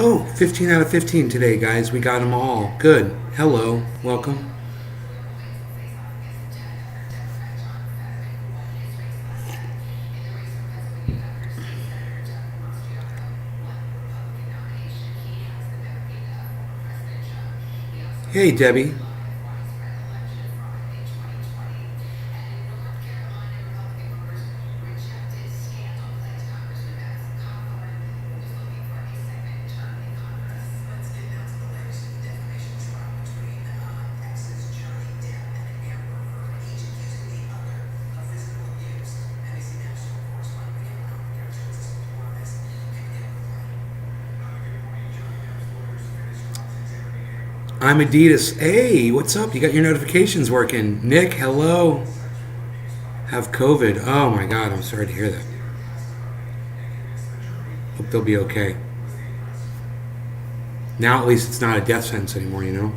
Oh, 15 out of 15 today, guys. We got them all. Good. Hello. Welcome. Hey, Debbie. I'm Adidas. Hey, what's up? You got your notifications working. Nick, hello. Have COVID. Oh my God, I'm sorry to hear that. Hope they'll be okay. Now at least it's not a death sentence anymore, you know?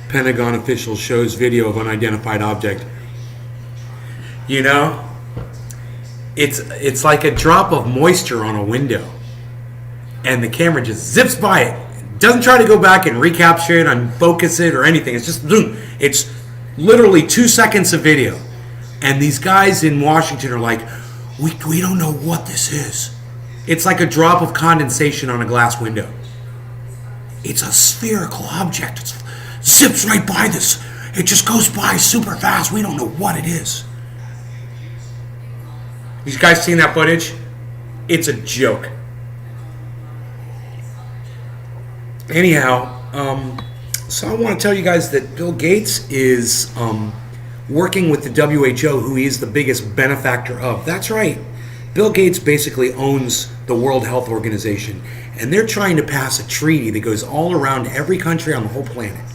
Pentagon official shows video of unidentified object. You know? It's like a drop of moisture on a window, and the camera just zips by it. Doesn't try to go back and recapture it, unfocus it, or anything. It's just boom. It's literally 2 seconds of video, and these guys in Washington are like, we don't know what this is. It's like a drop of condensation on a glass window. It's a spherical object. It zips right by this. It just goes by super fast. We don't know what it is. You guys seen that footage? It's a joke. Anyhow, so I want to tell you guys that Bill Gates is working with the WHO, who he is the biggest benefactor of. That's right. Bill Gates basically owns the World Health Organization, and they're trying to pass a treaty that goes all around every country on the whole planet,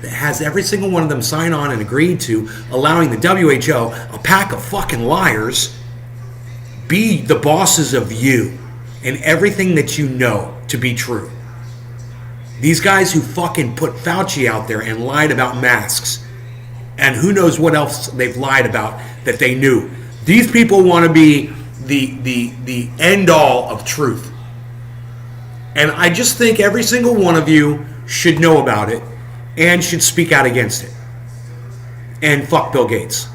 that has every single one of them sign on and agree to allowing the WHO, a pack of fucking liars, be the bosses of you and everything that you know to be true. These guys who fucking put Fauci out there and lied about masks, and who knows what else they've lied about that they knew. These people want to be the end all of truth. And I just think every single one of you should know about it and should speak out against it. And fuck Bill Gates.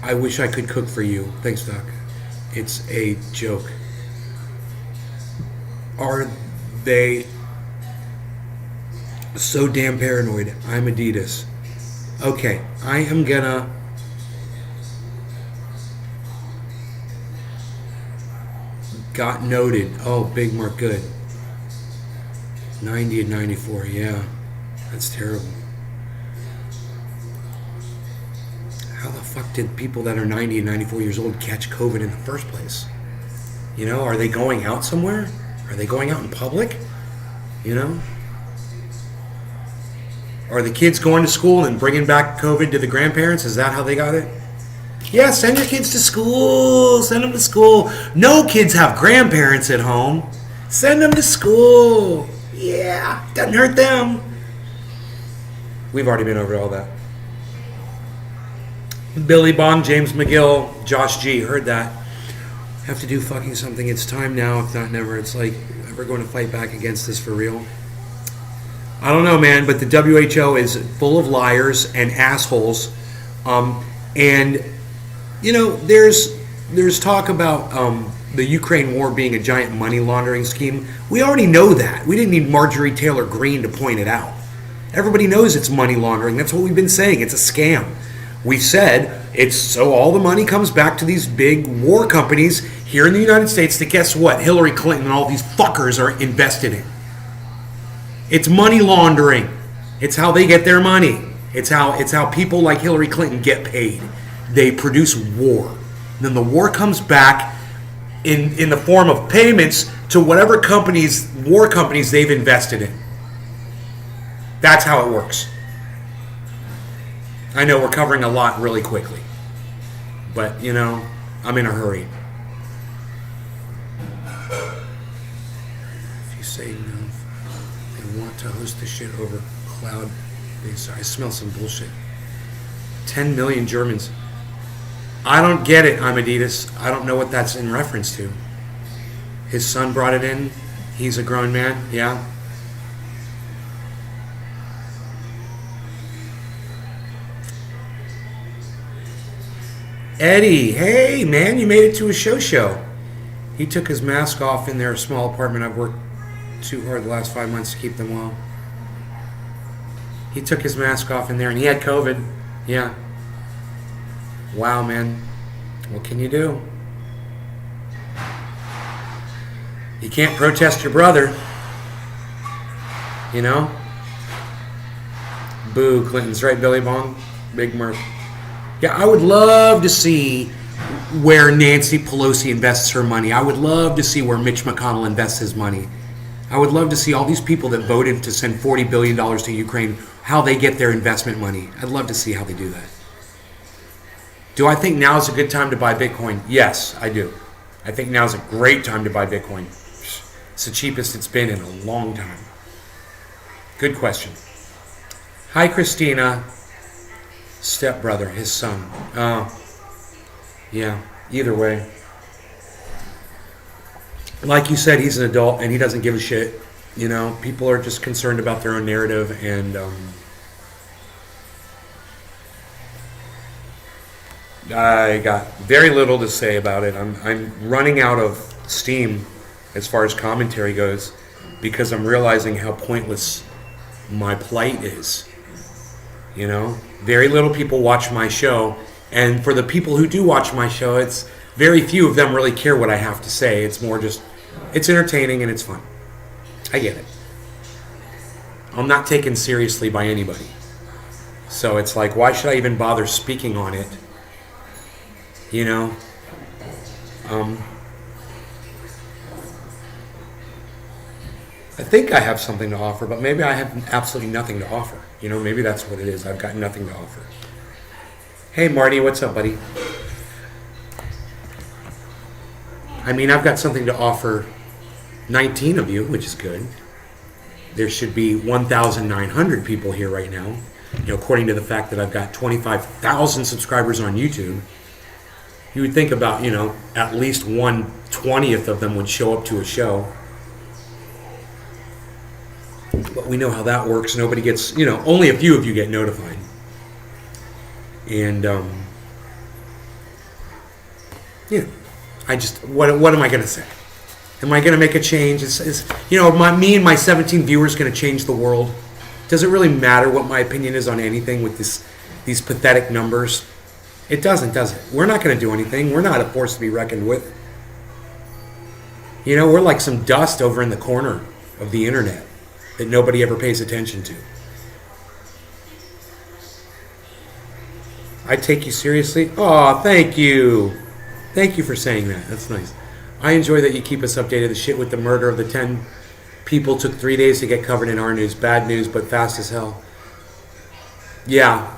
I wish I could cook for you. Thanks, Doc. It's a joke. Are they so damn paranoid? I'm Adidas. Okay, I am gonna... Got noted. Oh, Big Mark, good. 90 and 94, yeah. That's terrible. How the fuck did people that are 90 and 94 years old catch COVID in the first place? You know, are they going out somewhere? Are they going out in public? You know? Are the kids going to school and bringing back COVID to the grandparents? Is that how they got it? Yeah, send your kids to school. Send them to school. No kids have grandparents at home. Send them to school. Yeah, doesn't hurt them. We've already been over all that. Billy Bond, James McGill, Josh G. Heard that. Have to do fucking something. It's time now, if not never. It's like, we're going to fight back against this for real. I don't know, man, but the WHO is full of liars and assholes. And, you know, there's talk about the Ukraine war being a giant money laundering scheme. We already know that. We didn't need Marjorie Taylor Greene to point it out. Everybody knows it's money laundering. That's what we've been saying. It's a scam. We said it's so all the money comes back to these big war companies here in the United States that, guess what, Hillary Clinton and all these fuckers are invested in. It's money laundering. It's how they get their money. It's how people like Hillary Clinton get paid. They produce war. And then the war comes back in the form of payments to whatever war companies they've invested in. That's how it works. I know we're covering a lot really quickly, but, you know, I'm in a hurry. If you say no, they want to host the shit over cloud. I smell some bullshit. 10 million Germans. I don't get it, Amadeus. I don't know what that's in reference to. His son brought it in. He's a grown man. Yeah. Eddie, hey man, you made it to a show. He took his mask off in their small apartment. I've worked too hard the last 5 months to keep them well. He took his mask off in there and he had COVID. Yeah. Wow, man. What can you do? You can't protest your brother. You know? Boo, Clinton's right, Billy Bong. Big Murph. Yeah, I would love to see where Nancy Pelosi invests her money. I would love to see where Mitch McConnell invests his money. I would love to see all these people that voted to send $40 billion to Ukraine, how they get their investment money. I'd love to see how they do that. Do I think now is a good time to buy Bitcoin? Yes, I do. I think now is a great time to buy Bitcoin. It's the cheapest it's been in a long time. Good question. Hi, Christina. Stepbrother, his son. Yeah, either way. Like you said, he's an adult and he doesn't give a shit. You know, people are just concerned about their own narrative, and I got very little to say about it. I'm running out of steam as far as commentary goes because I'm realizing how pointless my plight is. You know, very little people watch my show, and for the people who do watch my show, it's very few of them really care what I have to say. It's more just, it's entertaining and it's fun. I get it. I'm not taken seriously by anybody. So it's like, why should I even bother speaking on it? You know? I think I have something to offer, but maybe I have absolutely nothing to offer. You know, maybe that's what it is. I've got nothing to offer. Hey, Marty, what's up, buddy? I mean, I've got something to offer 19 of you, which is good. There should be 1,900 people here right now, you know, according to the fact that I've got 25,000 subscribers on YouTube. You would think about, you know, at least 1/20th of them would show up to a show. But we know how that works. Nobody gets, you know, only a few of you get notified. And, you know, I just, what am I going to say? Am I going to make a change? You know, me and my 17 viewers going to change the world? Does it really matter what my opinion is on anything with these pathetic numbers? It doesn't, does it? We're not going to do anything. We're not a force to be reckoned with. You know, we're like some dust over in the corner of the internet that nobody ever pays attention to. I take you seriously? Oh, thank you. Thank you for saying that. That's nice. I enjoy that you keep us updated. The shit with the murder of the 10 people took 3 days to get covered in our news. Bad news, but fast as hell. Yeah,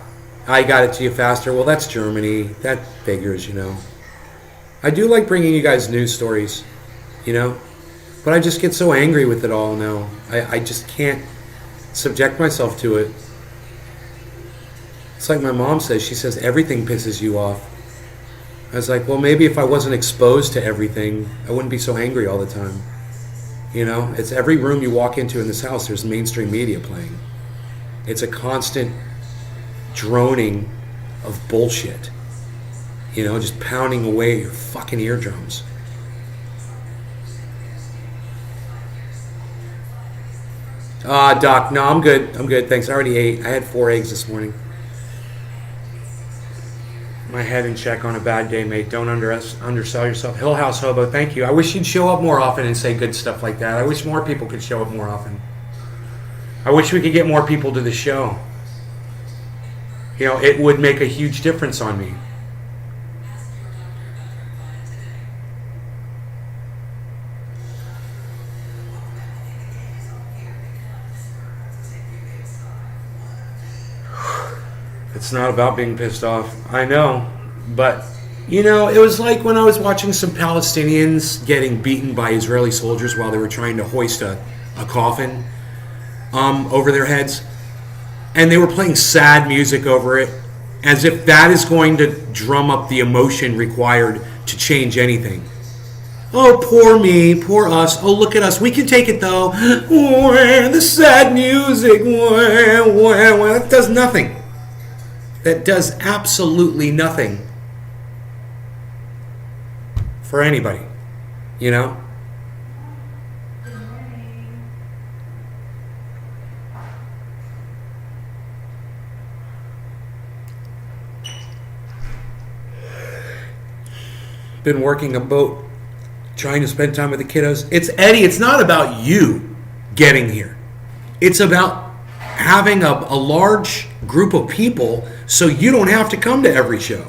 I got it to you faster. Well, that's Germany. That figures, you know. I do like bringing you guys news stories, you know. But I just get so angry with it all now. I just can't subject myself to it. It's like my mom says. She says everything pisses you off. I was like, well, maybe if I wasn't exposed to everything, I wouldn't be so angry all the time. You know, it's every room you walk into in this house, there's mainstream media playing. It's a constant droning of bullshit. You know, just pounding away at your fucking eardrums. Doc, no, I'm good. I'm good, thanks. I already ate. I had 4 eggs this morning. My head in check on a bad day, mate. Don't undersell yourself. Hill House Hobo, thank you. I wish you'd show up more often and say good stuff like that. I wish more people could show up more often. I wish we could get more people to the show. You know, it would make a huge difference on me. It's not about being pissed off. I know. But, you know, it was like when I was watching some Palestinians getting beaten by Israeli soldiers while they were trying to hoist a coffin over their heads. and they were playing sad music over it, as if that is going to drum up the emotion required to change anything. Oh, poor me, poor us. Oh, look at us. We can take it, though. The sad music. That does nothing. That does absolutely nothing for anybody, you know? Been working a boat, trying to spend time with the kiddos. It's Eddie, it's not about you getting here. It's about having a large group of people so you don't have to come to every show.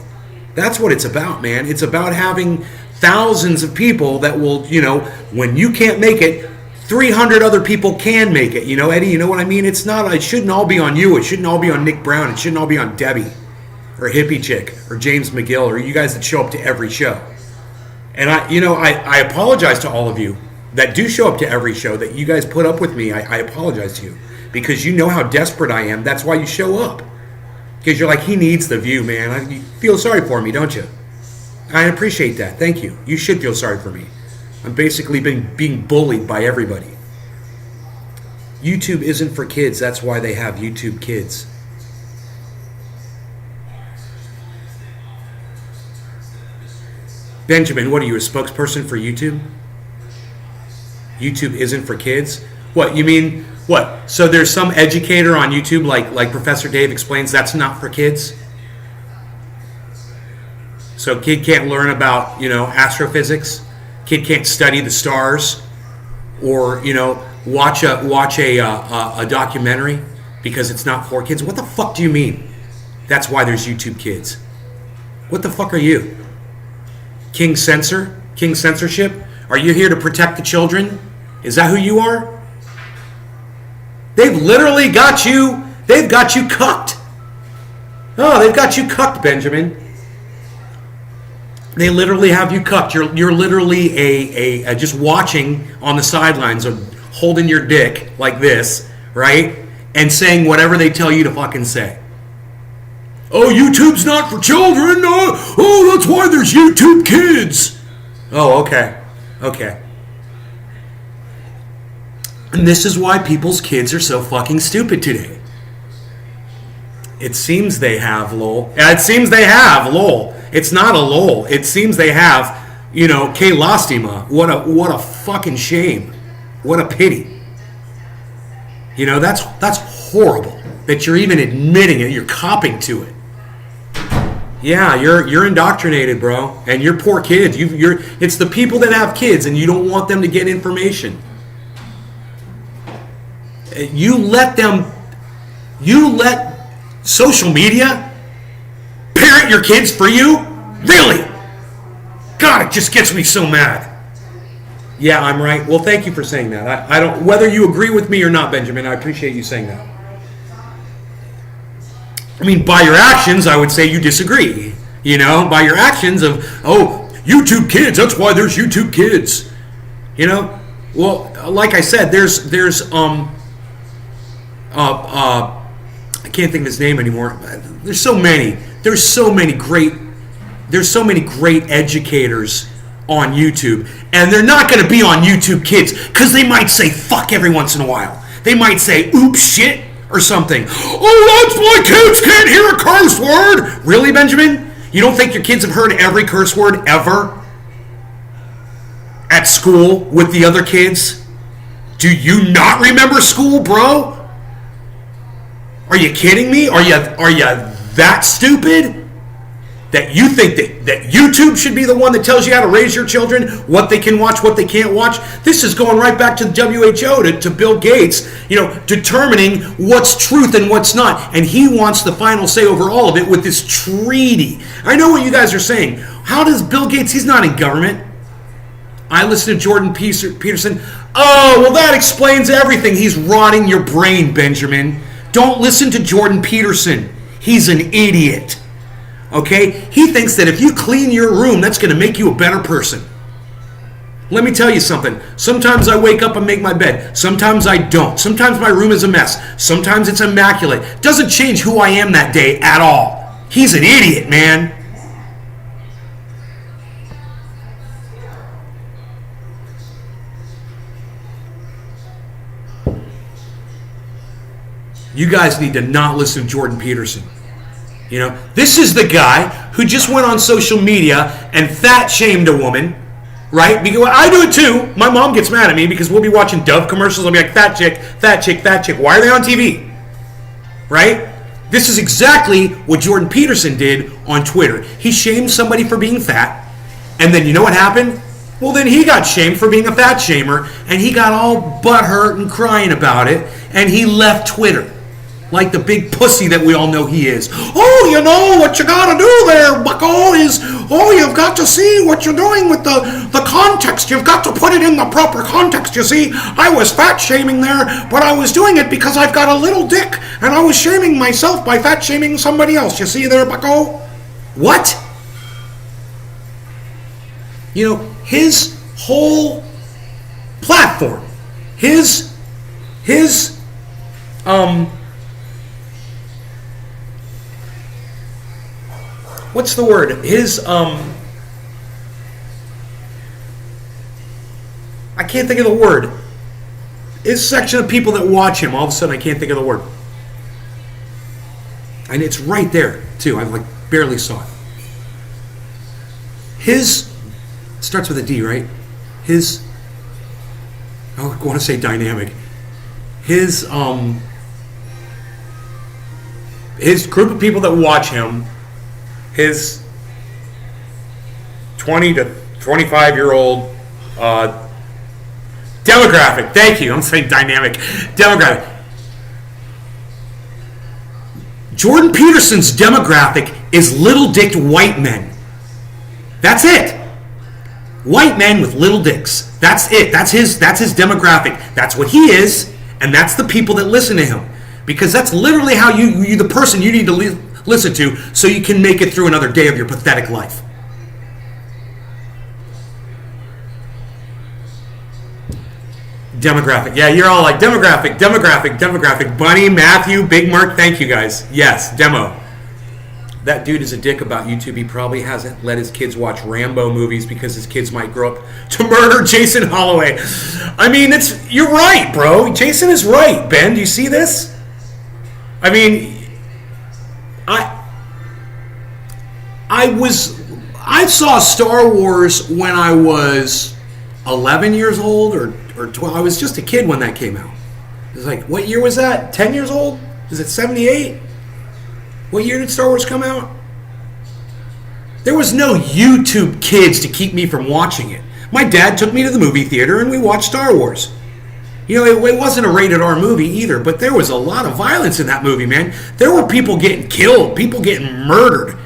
That's what it's about, man. It's about having thousands of people that will, you know, when you can't make it, 300 other people can make it. You know, Eddie, you know what I mean? It shouldn't all be on you. It shouldn't all be on Nick Brown. It shouldn't all be on Debbie or Hippie Chick or James McGill or you guys that show up to every show. And I apologize to all of you that do show up to every show, that you guys put up with me. I apologize to you because you know how desperate I am. That's why you show up. Because you're like, he needs the view, man. You feel sorry for me, don't you? I appreciate that. Thank you. You should feel sorry for me. I'm basically being bullied by everybody. YouTube isn't for kids. That's why they have YouTube Kids. Benjamin, what are you, a spokesperson for YouTube? YouTube isn't for kids? What, you mean, what? So there's some educator on YouTube, like Professor Dave explains, that's not for kids? So kid can't learn about, you know, astrophysics? Kid can't study the stars? Or, you know, watch a documentary because it's not for kids? What the fuck do you mean? That's why there's YouTube Kids. What the fuck are you? King Censor? King Censorship? Are you here to protect the children? Is that who you are? They've literally got you, they've got you cucked. Oh, they've got you cucked, Benjamin. They literally have you cucked. You're literally a just watching on the sidelines or holding your dick like this, right? And saying whatever they tell you to fucking say. Oh, YouTube's not for children. Oh, that's why there's YouTube Kids. Oh, okay. Okay. And this is why people's kids are so fucking stupid today. It seems they have, lol. It seems they have, lol. It's not a lol. It seems they have, you know, K Lastima. What a fucking shame. What a pity. You know, that's horrible that you're even admitting it. You're copping to it. Yeah, you're indoctrinated, bro, and you're poor kids. It's the people that have kids, and you don't want them to get information. You let social media parent your kids for you? Really? God, it just gets me so mad. Yeah, I'm right. Well, thank you for saying that. I don't, whether you agree with me or not, Benjamin, I appreciate you saying that. I mean, by your actions, I would say you disagree. You know, by your actions of, oh, YouTube Kids, that's why there's YouTube Kids. You know, well, like I said, there's I can't think of his name anymore. There's so many great educators on YouTube, and they're not going to be on YouTube Kids because they might say fuck every once in a while. They might say oops shit or something. Oh, that's why kids can't hear a curse word. Really, Benjamin? You don't think your kids have heard every curse word ever at school with the other kids? Do you not remember school, bro? Are you kidding me? Are you that stupid that you think that YouTube should be the one that tells you how to raise your children, what they can watch, what they can't watch? This is going right back to the WHO, to Bill Gates, you know, determining what's truth and what's not. And he wants the final say over all of it with this treaty. I know what you guys are saying. How does Bill Gates, he's not in government. I listen to Jordan Peterson. Oh, well, that explains everything. He's rotting your brain, Benjamin. Don't listen to Jordan Peterson. He's an idiot. Okay? He thinks that if you clean your room, that's going to make you a better person. Let me tell you something. Sometimes I wake up and make my bed. Sometimes I don't. Sometimes my room is a mess. Sometimes it's immaculate. Doesn't change who I am that day at all. He's an idiot, man. You guys need to not listen to Jordan Peterson. You know, this is the guy who just went on social media and fat shamed a woman, right? Because I do it too. My mom gets mad at me because we'll be watching Dove commercials. I'll be like, fat chick, fat chick, fat chick. Why are they on TV? Right? This is exactly what Jordan Peterson did on Twitter. He shamed somebody for being fat, and then you know what happened? Well, then he got shamed for being a fat shamer, and he got all butthurt and crying about it, and he left Twitter. Like the big pussy that we all know he is. Oh, you know what you gotta do there, bucko, is, you've got to see what you're doing with the context. You've got to put it in the proper context, you see. I was fat shaming there, but I was doing it because I've got a little dick, and I was shaming myself by fat shaming somebody else. You see there, bucko? What? You know, his whole platform, what's the word? I can't think of the word. His section of people that watch him, all of a sudden I can't think of the word. And it's right there, too. I like barely saw it. His, starts with a D, right? His, I want to say dynamic. His group of people that watch him, his 20 to 25-year-old demographic. Thank you. I'm saying dynamic. Demographic. Jordan Peterson's demographic is little-dicked white men. That's it. White men with little dicks. That's it. That's his demographic. That's what he is, and that's the people that listen to him. Because that's literally how you the person you need to listen to so you can make it through another day of your pathetic life. Demographic. Yeah, you're all like, demographic. Bunny, Matthew, Big Mark, thank you guys. Yes, demo. That dude is a dick about YouTube. He probably hasn't let his kids watch Rambo movies because his kids might grow up to murder Jason Holloway. I mean, you're right, bro. Jason is right, Ben. Do you see this? I mean, I saw Star Wars when I was 11 years old or 12. I was just a kid when that came out. It was like, what year was that? 10 years old? Is it 78? What year did Star Wars come out? There was no YouTube Kids to keep me from watching it. My dad took me to the movie theater and we watched Star Wars. You know, it wasn't a rated R movie either, but there was a lot of violence in that movie, man. There were people getting killed, people getting murdered,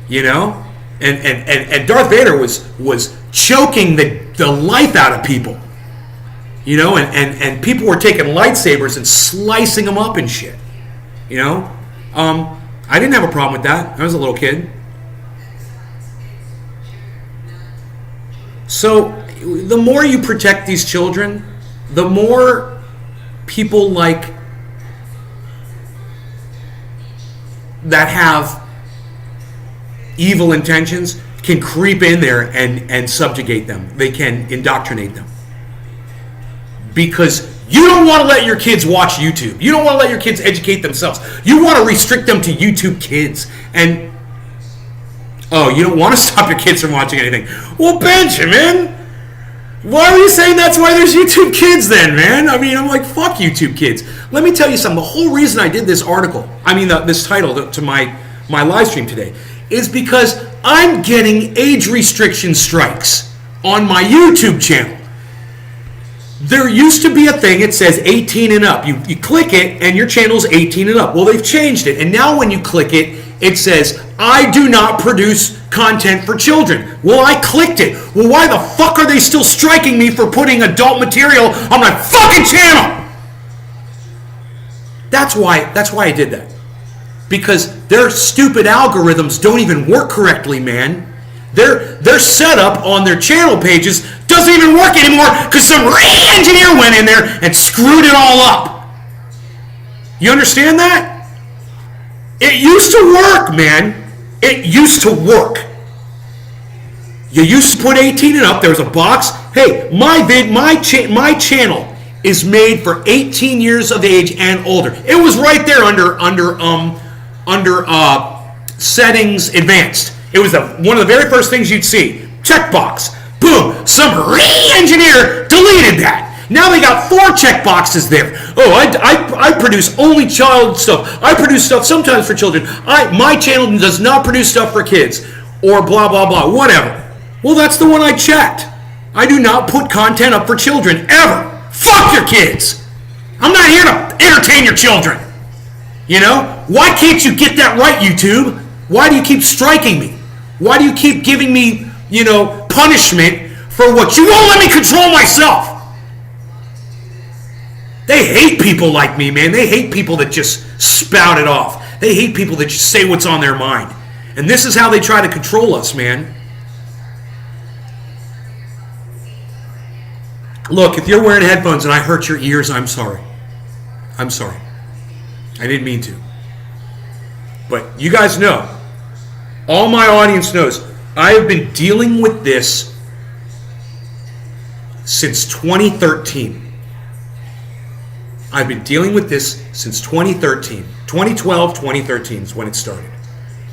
you know? And Darth Vader was choking the life out of people. You know, and people were taking lightsabers and slicing them up and shit. You know? I didn't have a problem with that. I was a little kid. So, the more you protect these children, the more people like that have evil intentions can creep in there and subjugate them. They can indoctrinate them. Because you don't want to let your kids watch YouTube. You don't want to let your kids educate themselves. You want to restrict them to YouTube Kids. And, you don't want to stop your kids from watching anything. Well, Benjamin, why are you saying that's why there's YouTube Kids then, man? I mean, I'm like, fuck YouTube Kids. Let me tell you something. The whole reason I did this article, this title to my live stream today, is because I'm getting age restriction strikes on my YouTube channel. There used to be a thing, it says 18 and up. You click it and your channel's 18 and up. Well, they've changed it. And now when you click it, it says, I do not produce content for children. Well, I clicked it. Well, why the fuck are they still striking me for putting adult material on my fucking channel? That's why I did that. Because their stupid algorithms don't even work correctly, man. Their setup on their channel pages doesn't doesn't even work anymore because some re-engineer went in there and screwed it all up. You understand that? It used to work, man. It used to work. You used to put 18 and up. There was a box. Hey, my channel is made for 18 years of age and older. It was right there under settings advanced. It was one of the very first things you'd see. Checkbox. Boom. Some re-engineer deleted that. Now they got 4 checkboxes there. Oh, I produce only child stuff. I produce stuff sometimes for children. My channel does not produce stuff for kids. Or blah, blah, blah. Whatever. Well, that's the one I checked. I do not put content up for children, ever. Fuck your kids. I'm not here to entertain your children. You know? Why can't you get that right, YouTube? Why do you keep striking me? Why do you keep giving me, punishment for what you won't let me control myself? They hate people like me, man. They hate people that just spout it off. They hate people that just say what's on their mind. And this is how they try to control us, man. Look, if you're wearing headphones and I hurt your ears, I'm sorry. I'm sorry. I didn't mean to. But you guys know, all my audience knows, I have been dealing with this since 2013. I've been dealing with this since 2013. 2012, 2013 is when it started.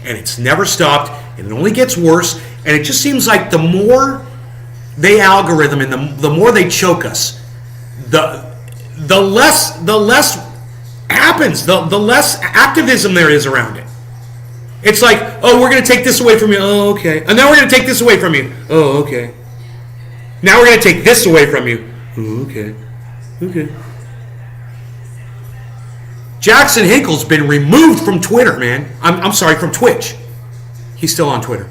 And it's never stopped, and it only gets worse, and it just seems like the more they algorithm and the more they choke us, the less happens, the less activism there is around it. It's like, oh, we're going to take this away from you. Oh, okay. And now we're going to take this away from you. Oh, okay. Now we're going to take this away from you. Oh, okay. Okay. Jackson Hinkle's been removed from Twitter, man. I'm sorry, from Twitch. He's still on Twitter.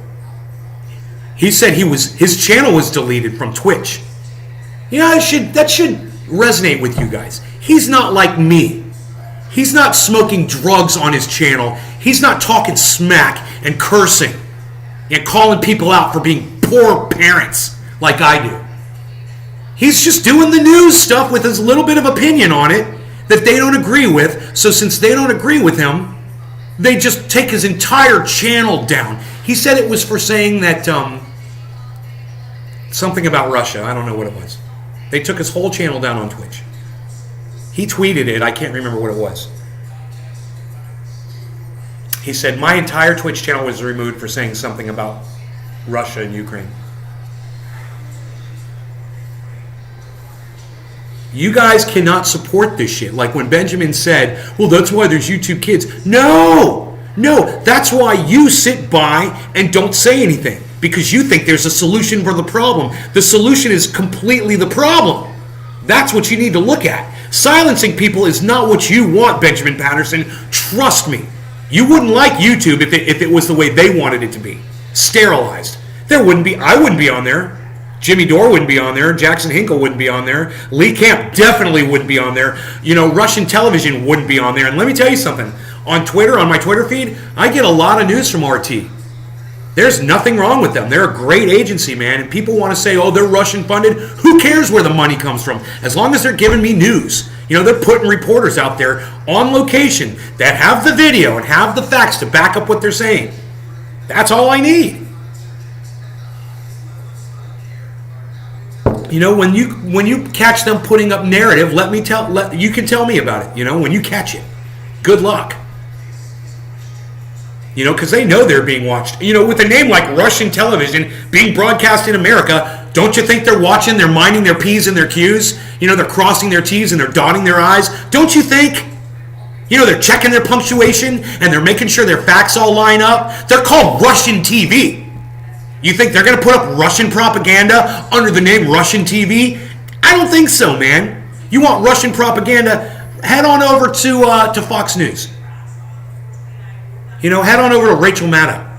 He said his channel was deleted from Twitch. Yeah, that should resonate with you guys. He's not like me. He's not smoking drugs on his channel. He's not talking smack and cursing and calling people out for being poor parents like I do. He's just doing the news stuff with his little bit of opinion on it that they don't agree with. So since they don't agree with him, they just take his entire channel down. He said it was for saying that something about Russia. I don't know what it was. They took his whole channel down on Twitch. He tweeted it. I can't remember what it was. He said, my entire Twitch channel was removed for saying something about Russia and Ukraine. You guys cannot support this shit. Like when Benjamin said, well, that's why there's YouTube Kids. No, that's why you sit by and don't say anything. Because you think there's a solution for the problem. The solution is completely the problem. That's what you need to look at. Silencing people is not what you want, Benjamin Patterson. Trust me. You wouldn't like YouTube if it was the way they wanted it to be. Sterilized. I wouldn't be on there. Jimmy Dore wouldn't be on there. Jackson Hinkle wouldn't be on there. Lee Camp definitely wouldn't be on there. Russian television wouldn't be on there. And let me tell you something. On Twitter, on my Twitter feed, I get a lot of news from RT. There's nothing wrong with them. They're a great agency, man. And people want to say, oh, they're Russian funded. Who cares where the money comes from? As long as they're giving me news. They're putting reporters out there on location that have the video and have the facts to back up what they're saying. That's all I need. When you catch them putting up narrative, you can tell me about it. When you catch it, good luck. Because they know they're being watched. With a name like Russian television being broadcast in America, don't you think they're watching? They're minding their P's and their Q's. They're crossing their T's and they're dotting their I's. Don't you think? They're checking their punctuation and they're making sure their facts all line up. They're called Russian TV. You think they're going to put up Russian propaganda under the name Russian TV? I don't think so, man. You want Russian propaganda? Head on over to Fox News. Head on over to Rachel Maddow.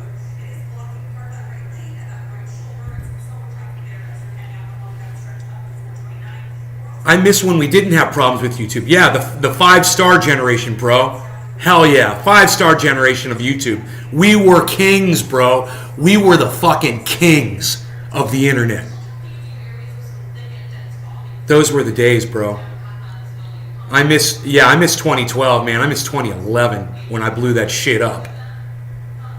I miss when we didn't have problems with YouTube. Yeah, the 5-star generation, bro. Hell yeah, 5-star generation of YouTube. We were kings, bro. We were the fucking kings of the internet. Those were the days, bro. I miss 2012, man. I miss 2011 when I blew that shit up.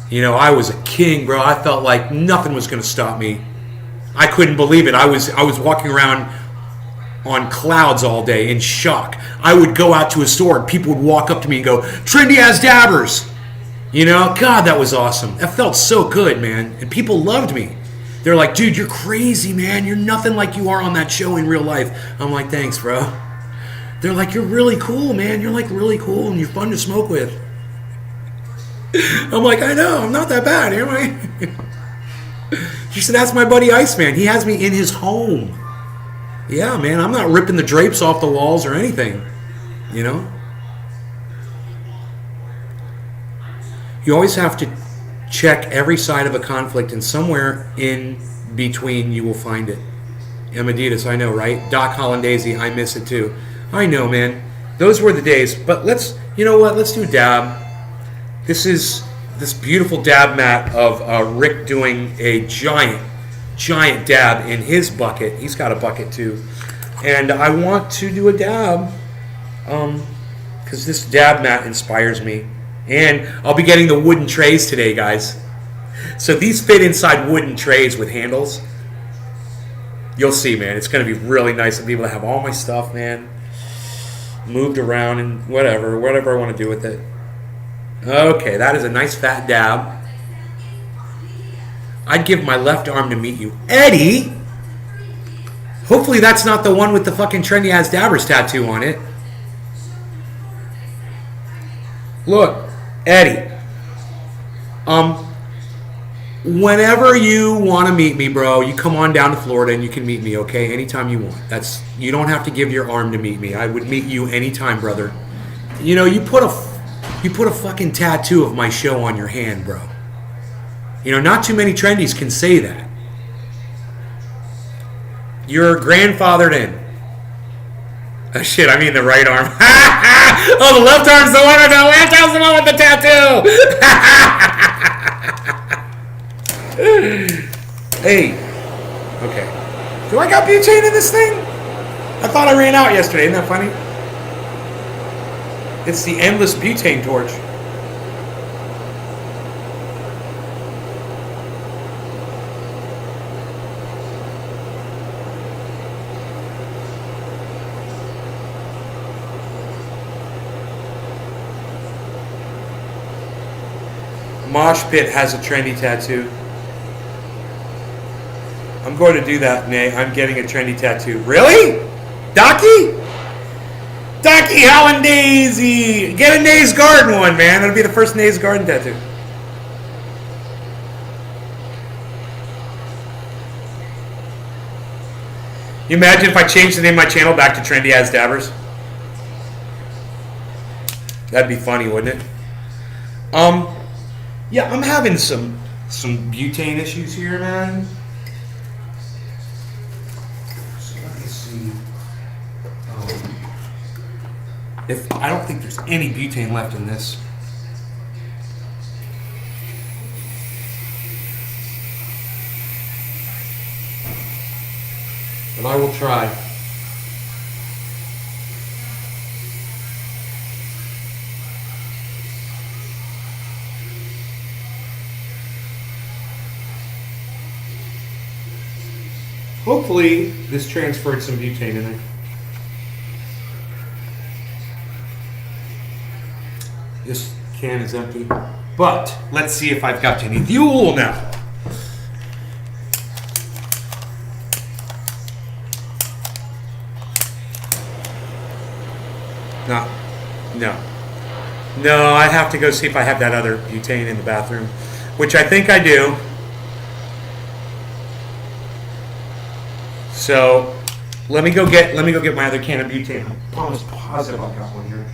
You know, I was a king, bro. I felt like nothing was going to stop me. I couldn't believe it. I was walking around on clouds all day in shock. I would go out to a store and people would walk up to me and go, "Trendy as dabbers." You know, God, that was awesome. That felt so good, man. And people loved me. They're like, "Dude, you're crazy, man. You're nothing like you are on that show in real life." I'm like, "Thanks, bro." They're like, "You're really cool, man. You're like really cool and you're fun to smoke with." I'm like, "I know. I'm not that bad, am I?" She said, "That's my buddy Iceman. He has me in his home." Yeah, man. I'm not ripping the drapes off the walls or anything. You know? You always have to check every side of a conflict, and somewhere in between you will find it. Amaditas, I know, right? Doc Hollandaise, I miss it too. I know, man. Those were the days. But you know what? Let's do a dab. This is this beautiful dab mat of Rick doing a giant dab in his bucket. He's got a bucket too. And I want to do a dab because this dab mat inspires me. And I'll be getting the wooden trays today, guys. So these fit inside wooden trays with handles. You'll see, man. It's going to be really nice to be able to have all my stuff, man, moved around and whatever I want to do with it. Okay, that is a nice fat dab. I'd give my left arm to meet you. Eddie! Hopefully that's not the one with the fucking Trendy Ass Dabbers tattoo on it. Look, Eddie. Whenever you want to meet me, bro, you come on down to Florida and you can meet me, okay? Anytime you want. You don't have to give your arm to meet me. I would meet you anytime, brother. You know, you put a fucking tattoo of my show on your hand, bro. You know, not too many trendies can say that. You're grandfathered in. Oh, shit, I mean the right arm. Oh, the left arm's the one, or the left arm's the one with the tattoo. Hey. Okay. Do I got butane in this thing? I thought I ran out yesterday. Isn't that funny? It's the endless butane torch. Mosh Pit has a trendy tattoo. I'm going to do that, Nay. I'm getting a trendy tattoo. Really? Docky? Docky Hollandaise! Get a Nay's Garden one, man. That'll be the first Nay's Garden tattoo. You imagine if I changed the name of my channel back to Trendy As Dabbers? That'd be funny, wouldn't it? Yeah, I'm having some butane issues here, man. So let me see. I don't think there's any butane left in this. But I will try. Hopefully, this transferred some butane in there. This can is empty. But, let's see if I've got any fuel now. No, I have to go see if I have that other butane in the bathroom, which I think I do. So let me go get my other can of butane. I'm almost positive I've got one here.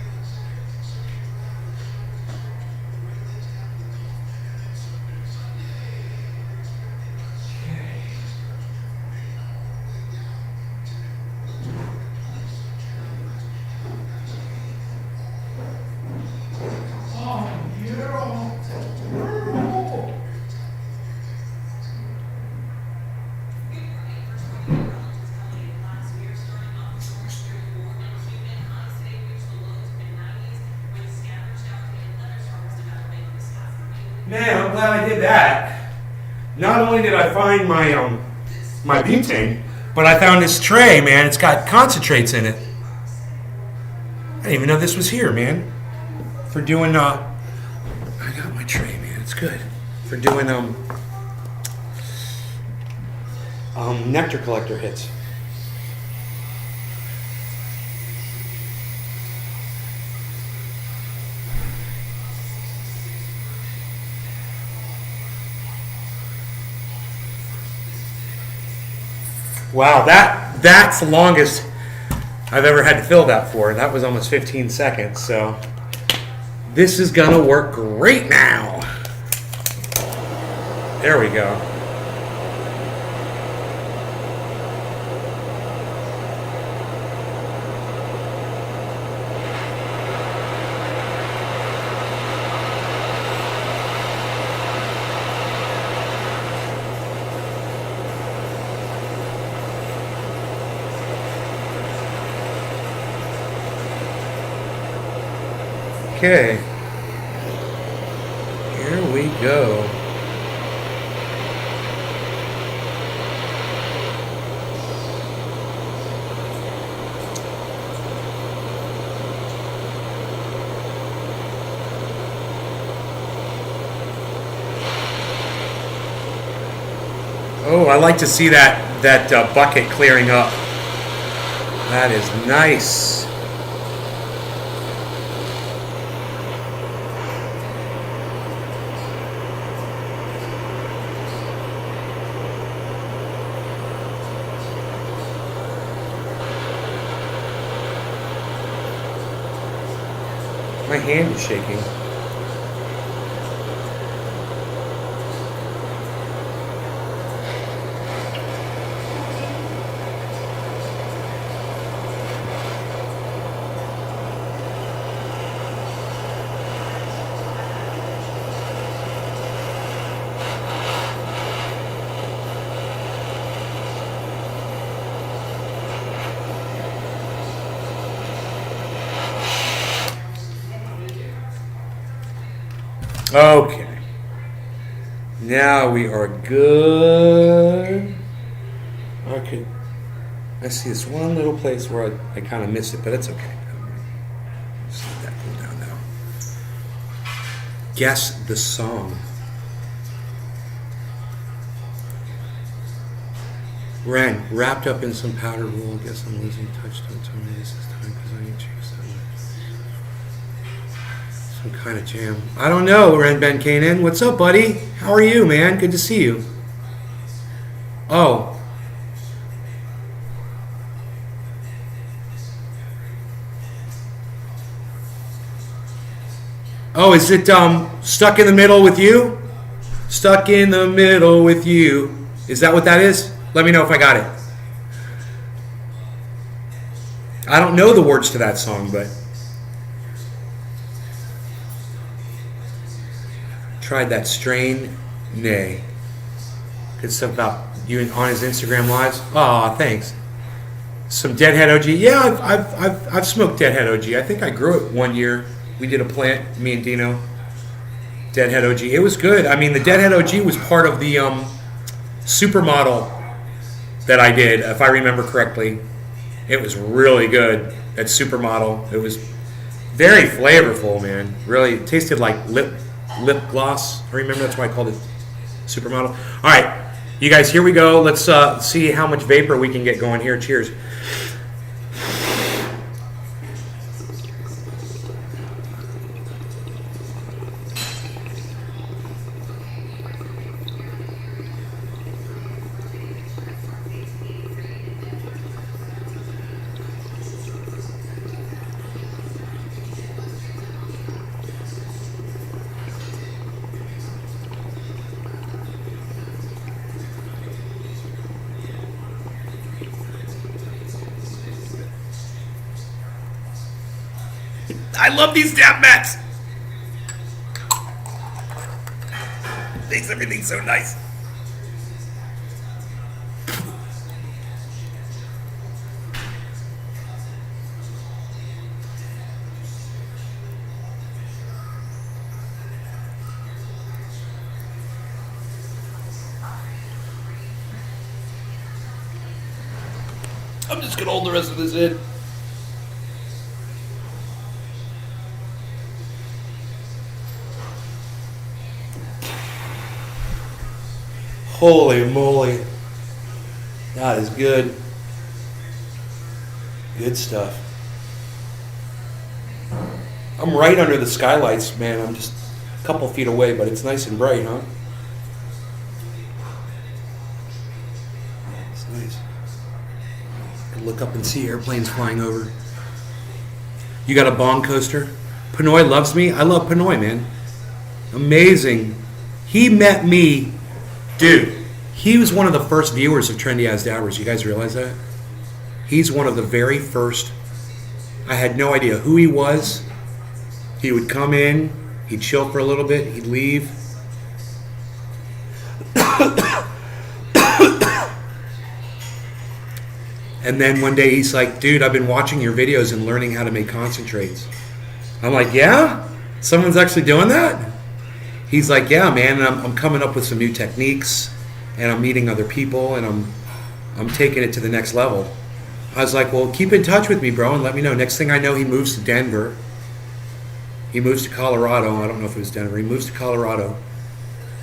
Man, I'm glad I did that. Not only did I find my my butane, but I found this tray, man. It's got concentrates in it. I didn't even know this was here, man. For doing I got my tray, man. It's good. For doing nectar collector hits. Wow, that's the longest I've ever had to fill that for. That was almost 15 seconds, so this is gonna work great now. There we go. Okay, here we go. Oh, I like to see that bucket clearing up. That is nice. My hand is shaking. Okay. Now we are good. Okay. I see this one little place where I kind of missed it, but it's okay. Just let that cool down now. Guess the song. Ren, wrapped up in some powdered wool. Guess I'm losing touch. Don't tell me this is time because I need to choose something. Some kind of jam. I don't know, Ren Ben Kanan. What's up, buddy? How are you, man? Good to see you. Oh. Oh, is it Stuck in the Middle with You? Stuck in the Middle with You. Is that what that is? Let me know if I got it. I don't know the words to that song, but tried that Strain Nay. Good stuff about you on his Instagram lives. Aw, thanks. Some Deadhead OG. Yeah, I've smoked Deadhead OG. I think I grew it one year. We did a plant, me and Dino. Deadhead OG. It was good. I mean, the Deadhead OG was part of the supermodel that I did, if I remember correctly. It was really good. That supermodel. It was very flavorful, man. Really, it tasted like lip gloss. I remember that's why I called it supermodel. All right, you guys, here we go. Let's see how much vapor we can get going here. Cheers. I love these dab mats. Makes everything so nice. I'm just gonna hold the rest of this in. Holy moly. That is good. Good stuff. I'm right under the skylights, man. I'm just a couple feet away, but it's nice and bright, huh? It's nice. I can look up and see airplanes flying over. You got a bong coaster? Pinoy loves me. I love Pinoy, man. Amazing. He met me, dude. He was one of the first viewers of Trendy As Dabbers. You guys realize that? He's one of the very first. I had no idea who he was. He would come in, he'd chill for a little bit, he'd leave. And then one day he's like, dude, I've been watching your videos and learning how to make concentrates. I'm like, yeah? Someone's actually doing that? He's like, yeah, man, and I'm coming up with some new techniques, and I'm meeting other people, and I'm taking it to the next level. I was like, well, keep in touch with me, bro, and let me know. Next thing I know, he moves to Denver. He moves to Colorado. I don't know if it was Denver. He moves to Colorado,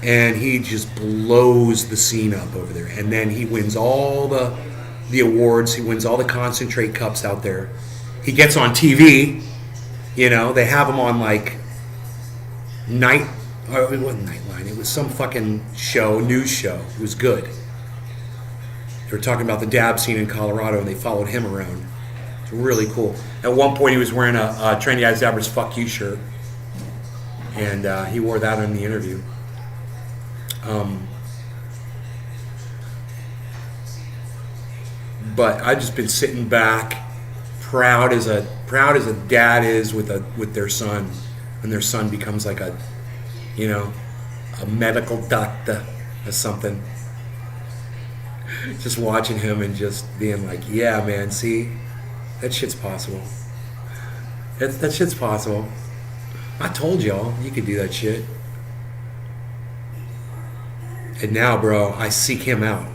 and he just blows the scene up over there. And then he wins all the awards. He wins all the concentrate cups out there. He gets on TV. You know, they have him on like night. Or it wasn't Nightline. It was some fucking show, news show. It was good. They were talking about the dab scene in Colorado, and they followed him around. It's really cool. At one point, he was wearing a Trendy As Dabbers "Fuck You" shirt, and he wore that in the interview. But I've just been sitting back, proud as a dad is with their son, and their son becomes like a medical doctor or something. Just watching him and just being like, yeah, man, see, that shit's possible. That shit's possible. I told y'all you could do that shit. And now, bro, I seek him out.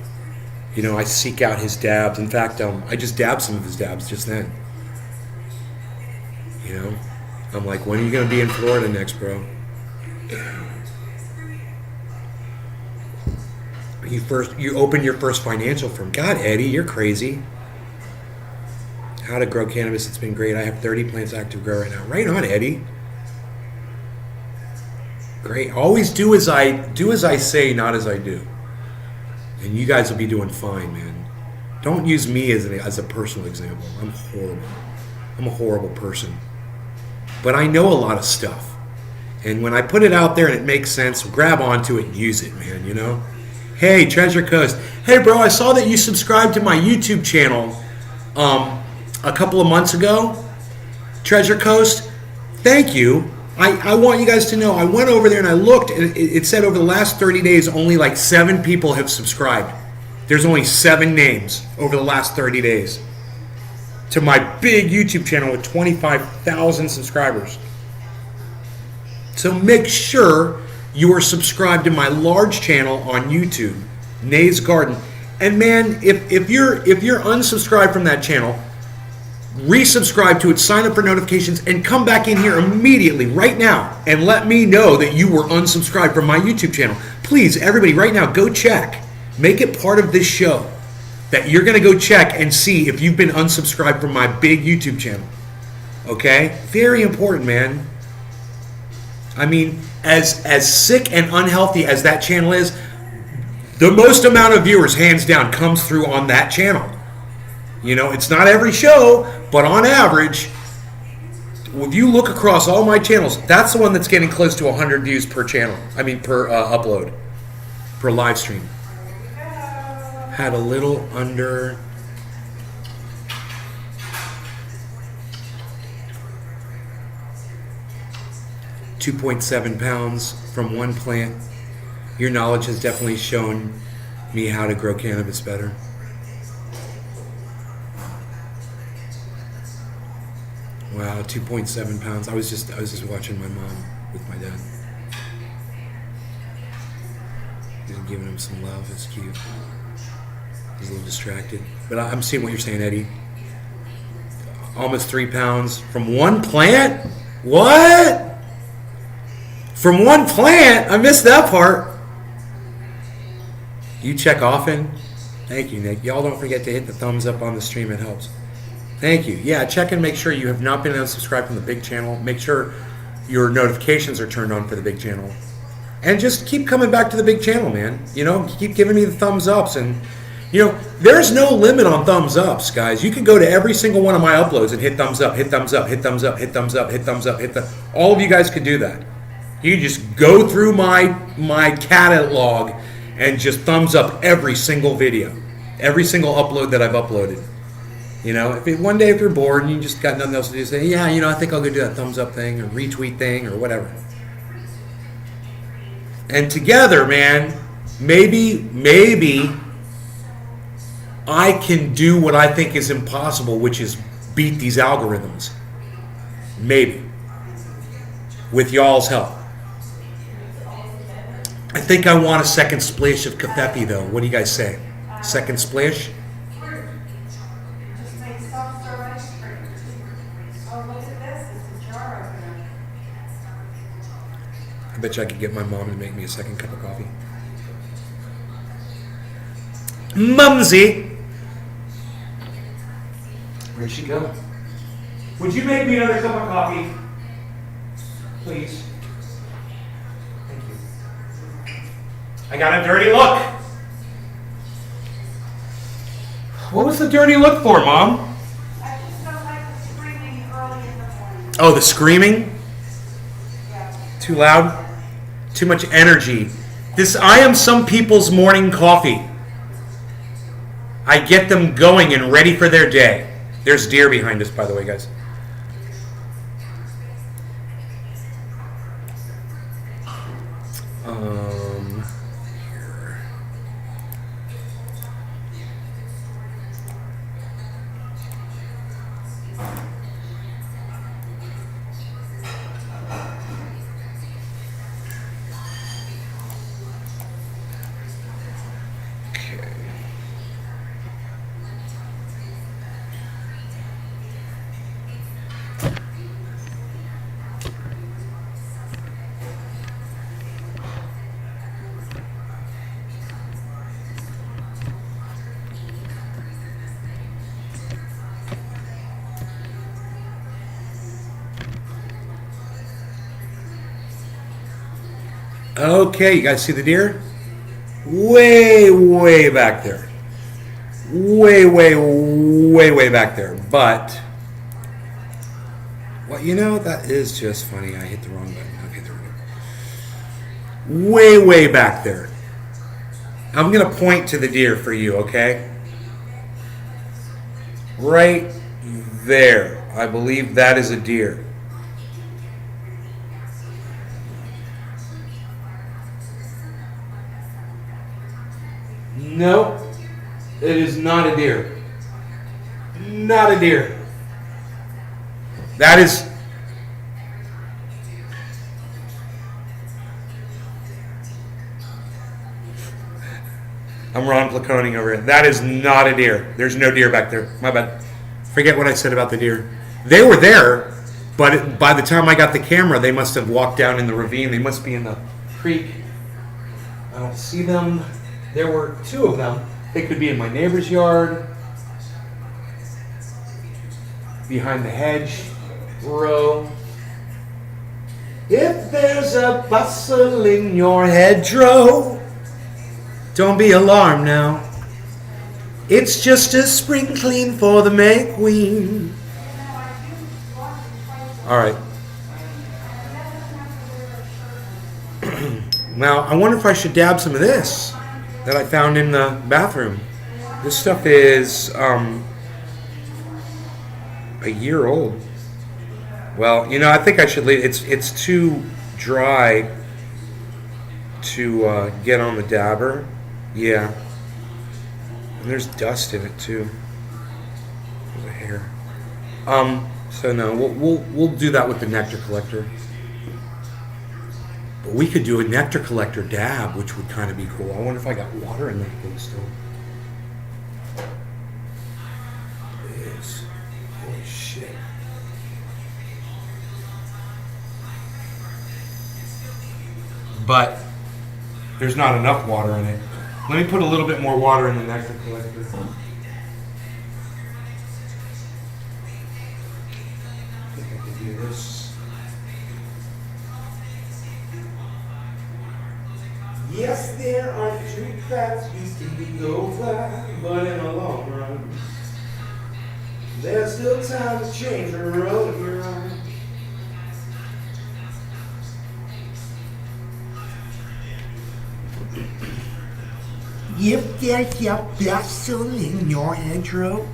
You know, I seek out his dabs. In fact, I just dabbed some of his dabs just then. You know, I'm like, when are you gonna be in Florida next, bro? You open your first financial firm. God, Eddie, you're crazy. How to grow cannabis. It's been great. I have 30 plants active grow right now. Right on, Eddie. Great. Always do as I say, not as I do. And you guys will be doing fine, man. Don't use me as a personal example. I'm horrible. I'm a horrible person. But I know a lot of stuff. And when I put it out there and it makes sense, grab onto it and use it, man, you know? Hey, Treasure Coast. Hey, bro, I saw that you subscribed to my YouTube channel a couple of months ago. Treasure Coast, thank you. I want you guys to know, I went over there and I looked, and it said over the last 30 days, only like 7 people have subscribed. There's only 7 names over the last 30 days to my big YouTube channel with 25,000 subscribers. So make sure you are subscribed to my large channel on YouTube, Nay's Garden. And man, if you're unsubscribed from that channel, resubscribe to it, sign up for notifications, and come back in here immediately, right now, and let me know that you were unsubscribed from my YouTube channel. Please, everybody, right now, go check. Make it part of this show that you're going to go check and see if you've been unsubscribed from my big YouTube channel. Okay? Very important, man. I mean, as sick and unhealthy as that channel is, the most amount of viewers, hands down, comes through on that channel. You know, it's not every show, but on average, if you look across all my channels, that's the one that's getting close to 100 views per channel. I mean, per upload, per live stream. Had a little under 2.7 pounds from one plant. Your knowledge has definitely shown me how to grow cannabis better. Wow, 2.7 pounds. I was just watching my mom with my dad. Just giving him some love. It's cute. He's a little distracted. But I'm seeing what you're saying, Eddie. Almost 3 pounds from one plant? What? From one plant? I missed that part. You check often? Thank you, Nick. Y'all don't forget to hit the thumbs up on the stream. It helps. Thank you. Yeah, check and make sure you have not been unsubscribed from the big channel. Make sure your notifications are turned on for the big channel. And just keep coming back to the big channel, man. You know, keep giving me the thumbs ups. And, you know, there's no limit on thumbs ups, guys. You can go to every single one of my uploads and hit thumbs up, hit thumbs up, hit thumbs up, hit thumbs up, hit thumbs up, all of you guys could do that. You can just go through my catalog and just thumbs up every single video, every single upload that I've uploaded. You know, one day if you're bored and you just got nothing else to do, say, yeah, you know, I think I'll go do that thumbs up thing or retweet thing or whatever. And together, man, maybe I can do what I think is impossible, which is beat these algorithms. Maybe. With y'all's help. I think I want a second splash of Cafepi, though. What do you guys say? Second splash? I bet you I could get my mom to make me a second cup of coffee. Mumsy! Where'd she go? Would you make me another cup of coffee? Please. Thank you. I got a dirty look. What was the dirty look for, Mom? I just don't like the screaming early in the morning. Oh, the screaming? Yeah. Too loud? Too much energy. I am some people's morning coffee. I get them going and ready for their day. There's deer behind us, by the way, guys. Here. Okay, you guys see the deer? Way back there. Way back there. But, well, you know, that is just funny. I hit the wrong button. Okay, there we go. Way back there. I'm going to point to the deer for you, okay? Right there. I believe that is a deer. Nope, it is not a deer. Not a deer. That is... I'm Ron Placoni over here. That is not a deer. There's no deer back there. My bad. Forget what I said about the deer. They were there, but by the time I got the camera, they must have walked down in the ravine. They must be in the creek. I don't see them. There were 2 of them. They could be in my neighbor's yard, behind the hedge row. If there's a bustle in your hedgerow, don't be alarmed now. It's just a spring clean for the May Queen. All right. Now, I wonder if I should dab some of this that I found in the bathroom. This stuff is a year old. Well, you know, I think I should leave. It's too dry to get on the dabber. Yeah. And there's dust in it too. There's a hair. So no, we'll do that with the nectar collector. But we could do a nectar collector dab, which would kind of be cool. I wonder if I got water in that thing still. but there's not enough water in it. Let me put a little bit more water in the nectar collector. I think I can do this. Yes, there are two paths used to be go fly, but in the long run, there's still time to change the road you're on. If there's a vessel in your intro,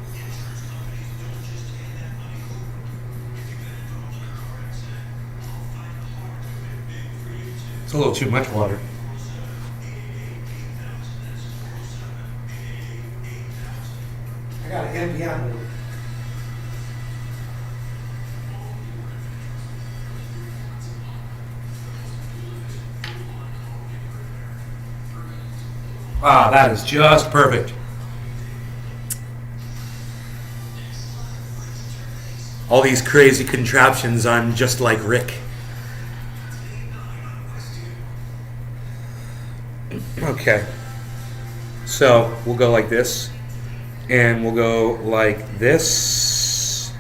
It's a little too much water. I got an empty out. Ah, that is just perfect. All these crazy contraptions, I'm just like Rick. Okay. So we'll go like this, and we'll go like this.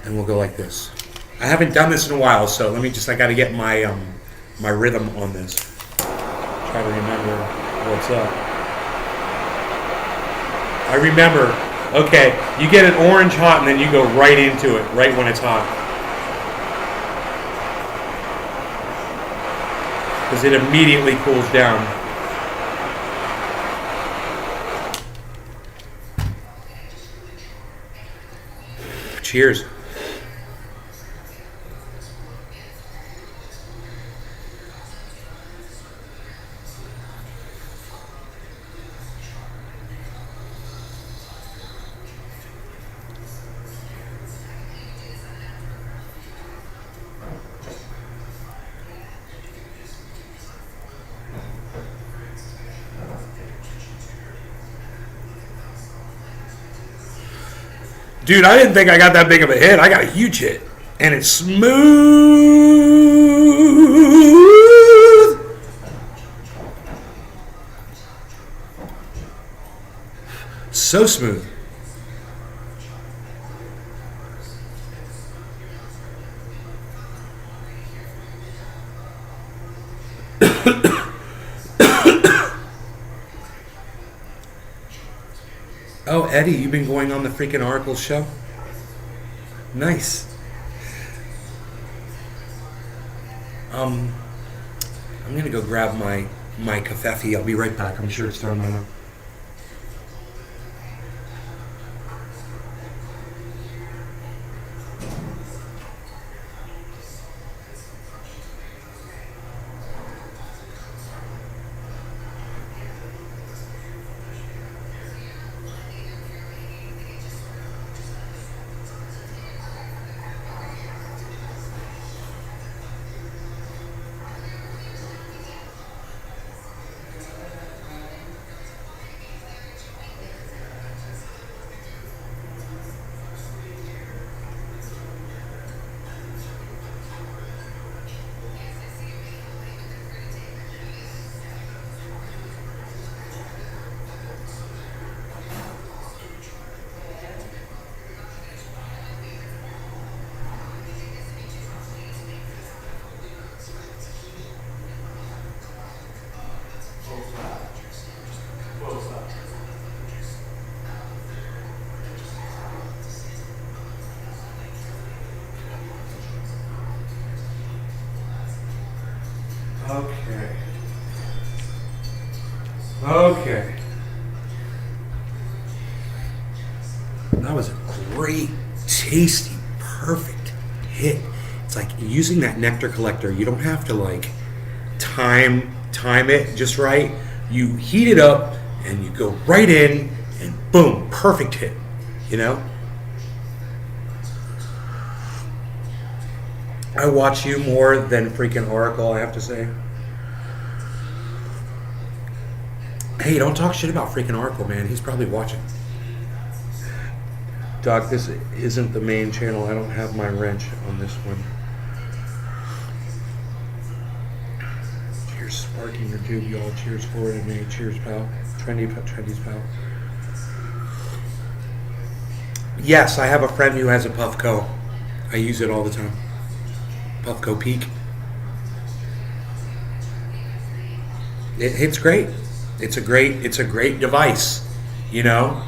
And we'll go like this. I haven't done this in a while, so let me just, I got to get my my rhythm on this. Try to remember what's up. I remember, okay, you get an orange hot and then you go right into it, right when it's hot. Because it immediately cools down. Cheers. Dude, I didn't think I got that big of a hit. I got a huge hit. And it's smooth. So smooth. Oh, Eddie, you've been going on the freaking Oracle show? Nice. I'm gonna go grab my cafefe. I'll be right back. I'm sure it's thrown on. Okay. Okay. That was a great, tasty, perfect hit. It's like using that nectar collector. You don't have to like time it just right. You heat it up and you go right in and boom, perfect hit. You know? I watch you more than freaking Oracle, I have to say. Hey, don't talk shit about freaking Oracle, man. He's probably watching. Doc, this isn't the main channel. I don't have my wrench on this one. Cheers, sparking your tube, y'all. Cheers for it, and cheers, pal. Trendy's pal. Yes, I have a friend who has a Puffco. I use it all the time. Puffco Peak. It hits great. It's a great device, you know.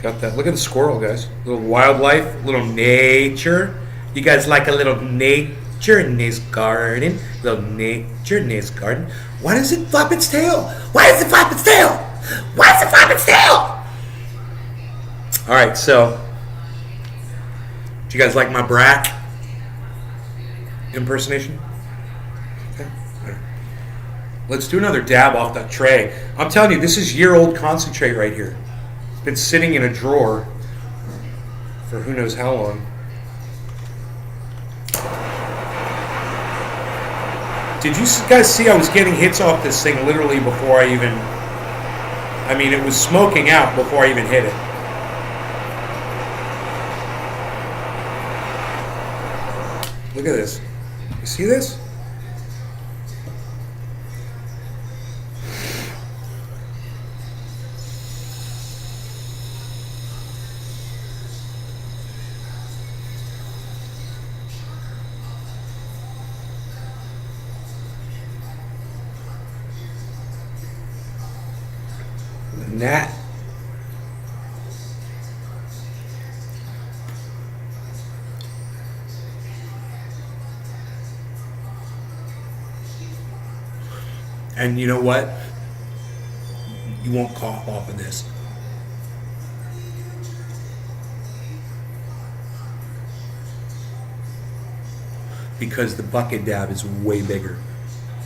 Got that. Look at the squirrel, guys. Little wildlife, little nature. You guys like a little nature in this garden? Little nature in this garden. Why does it flap its tail? Why does it flap its tail? Why does it flap its tail? All right, so do you guys like my brat impersonation? Okay. All right. Let's do another dab off that tray. I'm telling you, this is year-old concentrate right here. It's been sitting in a drawer for who knows how long. Did you guys see I was getting hits off this thing literally before I even... I mean, it was smoking out before I even hit it. Look at this. You see this? That. And you know what? You won't cough off of this. Because the bucket dab is way bigger.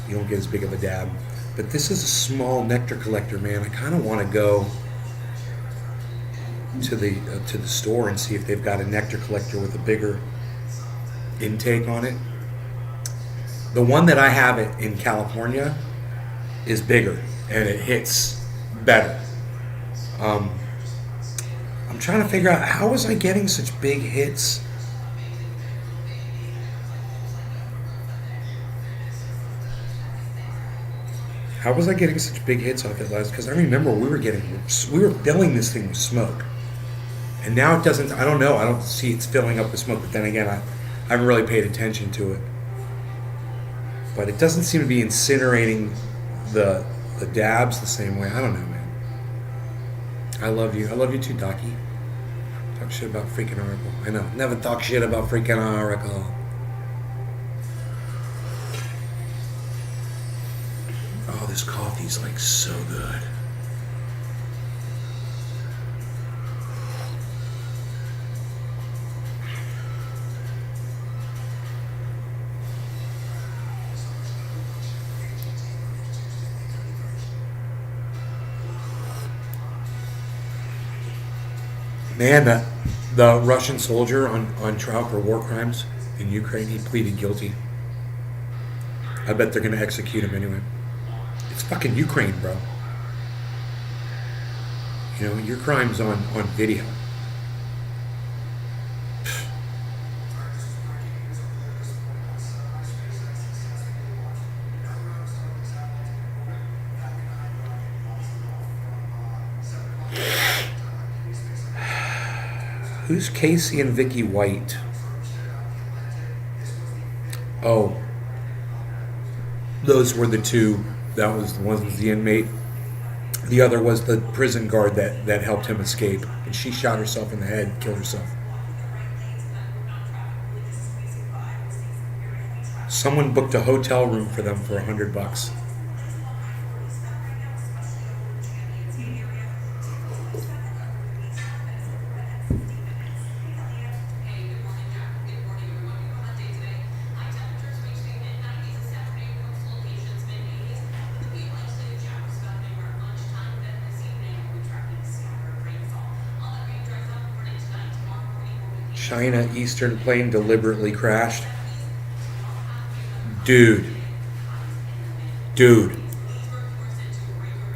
You don't get as big of a dab. But this is a small nectar collector, man. I kind of want to go to the store and see if they've got a nectar collector with a bigger intake on it. The one that I have in California is bigger and it hits better. I'm trying to figure out, how was I getting such big hits? How was I getting such big hits off it last? Because I remember we were filling this thing with smoke, and now it doesn't. I don't know. I don't see it's filling up with smoke. But then again, I haven't really paid attention to it. But it doesn't seem to be incinerating the dabs the same way. I don't know, man. I love you. I love you too, Docky. Talk shit about freaking Oracle. I know. Never talk shit about freaking Oracle. Oh, this coffee's like so good. Man, the Russian soldier on trial for war crimes in Ukraine, he pleaded guilty. I bet they're going to execute him anyway. It's fucking Ukraine, bro. You know, your crime's on video. Who's Casey and Vicky White? Oh, those were the two. That was one was the inmate. The other was the prison guard that helped him escape. And she shot herself in the head, killed herself. Someone booked a hotel room for them for $100. China Eastern plane deliberately crashed. Dude.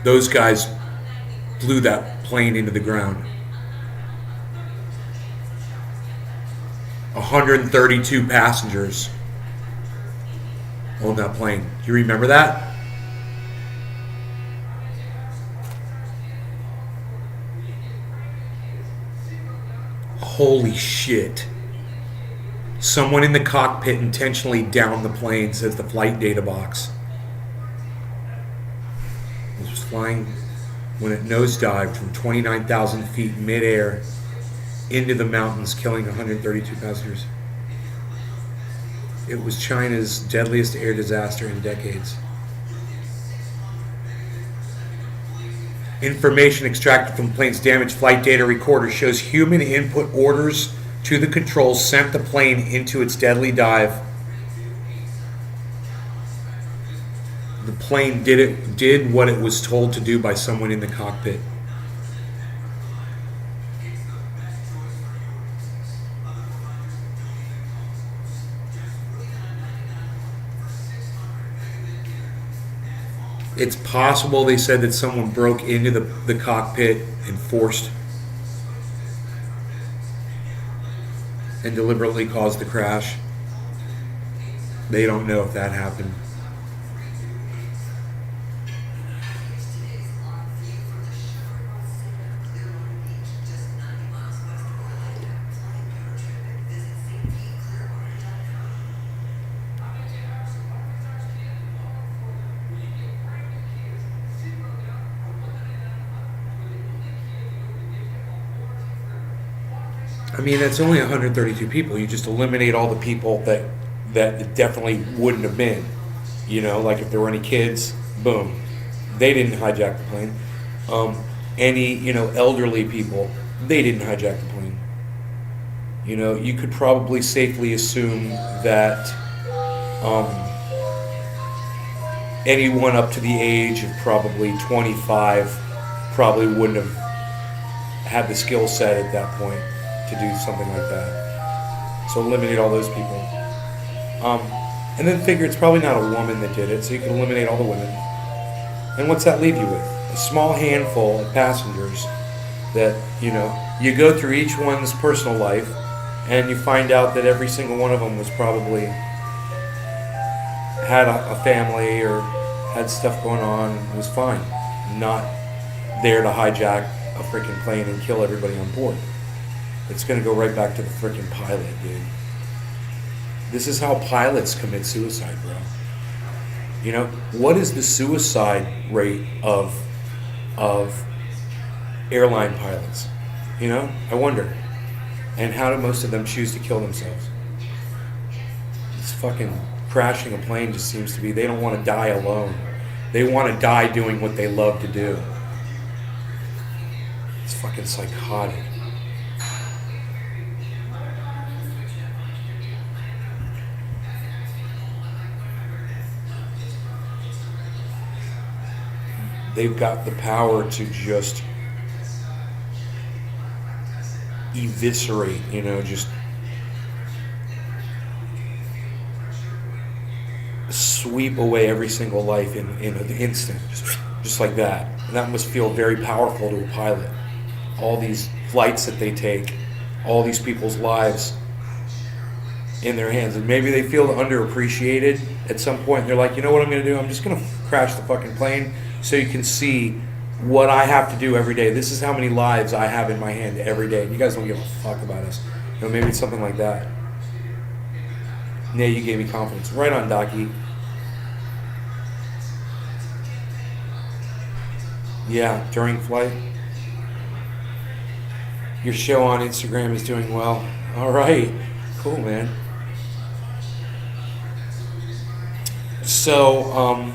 Those guys flew that plane into the ground. 132 passengers on that plane. Do you remember that? Holy shit. Someone in the cockpit intentionally downed the plane, says the flight data box. It was flying when it nosedived from 29,000 feet midair into the mountains, killing 132 passengers. It was China's deadliest air disaster in decades. Information extracted from the plane's damaged flight data recorder shows human input orders to the controls sent the plane into its deadly dive. The plane did what it was told to do by someone in the cockpit. It's possible, they said, that someone broke into the cockpit and forced and deliberately caused the crash. They don't know if that happened. I mean, that's only 132 people. You just eliminate all the people that it definitely wouldn't have been. You know, like if there were any kids, boom, they didn't hijack the plane. Any, you know, elderly people, they didn't hijack the plane. You know, you could probably safely assume that anyone up to the age of probably 25 probably wouldn't have had the skill set at that point to do something like that. So eliminate all those people. And then figure it's probably not a woman that did it, so you can eliminate all the women. And what's that leave you with? A small handful of passengers that, you know, you go through each one's personal life and you find out that every single one of them was probably had a family or had stuff going on and was fine. Not there to hijack a freaking plane and kill everybody on board. It's going to go right back to the freaking pilot, dude. This is how pilots commit suicide, bro. You know, what is the suicide rate of airline pilots? You know, I wonder. And how do most of them choose to kill themselves? This fucking crashing a plane just seems to be, they don't want to die alone. They want to die doing what they love to do. It's fucking psychotic. They've got the power to just eviscerate, you know, just sweep away every single life in an instant, just like that. And that must feel very powerful to a pilot. All these flights that they take, all these people's lives in their hands. And maybe they feel underappreciated at some point. They're like, you know what I'm going to do? I'm just going to crash the fucking plane so you can see what I have to do every day. This is how many lives I have in my hand every day. You guys don't give a fuck about us. You know, maybe it's something like that. Yeah, you gave me confidence. Right on, Docky. Yeah, during flight. Your show on Instagram is doing well. All right. Cool, man. So,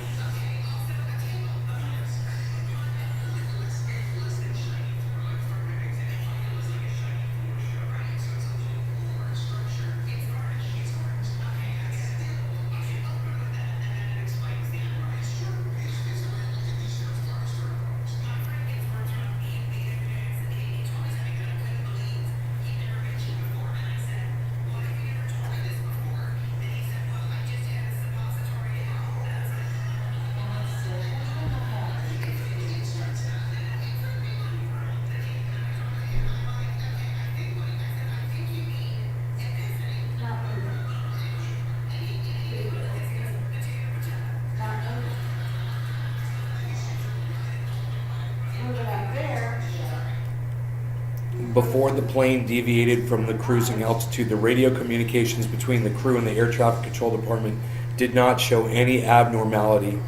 Before the plane deviated from the cruising altitude, the radio communications between the crew and the air traffic control department did not show any abnormality.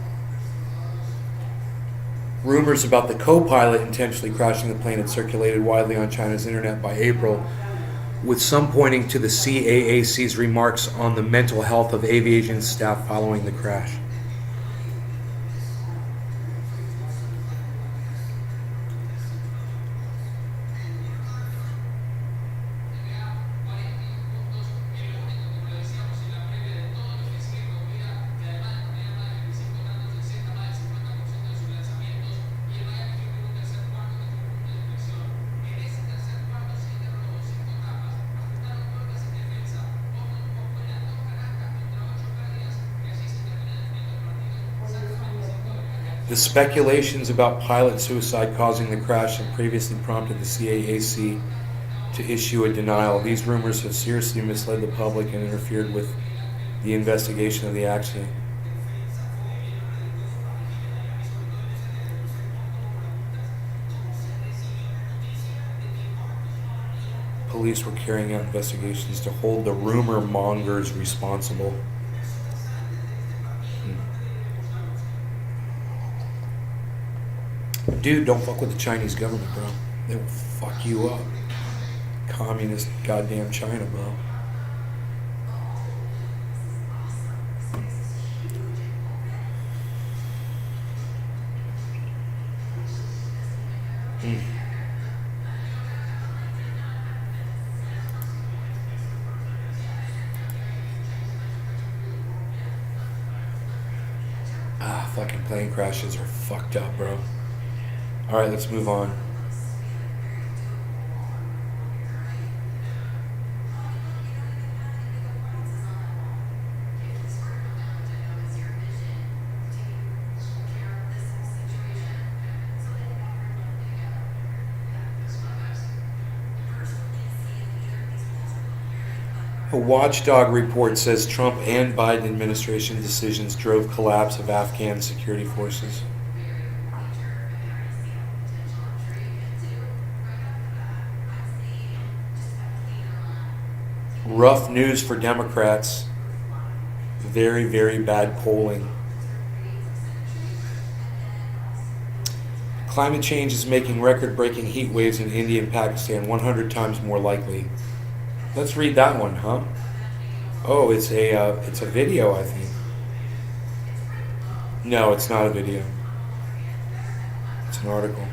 Rumors about the co-pilot intentionally crashing the plane had circulated widely on China's internet by April, with some pointing to the CAAC's remarks on the mental health of aviation staff following the crash. The speculations about pilot suicide causing the crash had previously prompted the CAAC to issue a denial. These rumors have seriously misled the public and interfered with the investigation of the accident. Police were carrying out investigations to hold the rumor mongers responsible. Dude, don't fuck with the Chinese government, bro. They will fuck you up. Communist goddamn China, bro. Fucking plane crashes are fucked up, bro. Alright, let's move on. A watchdog report says Trump and Biden administration decisions drove collapse of Afghan security forces. Rough news for Democrats. Very, very bad polling. Climate change is making record-breaking heat waves in India and Pakistan 100 times more likely. Let's read that one, huh? Oh, it's a video, I think. No, it's not a video. It's an article.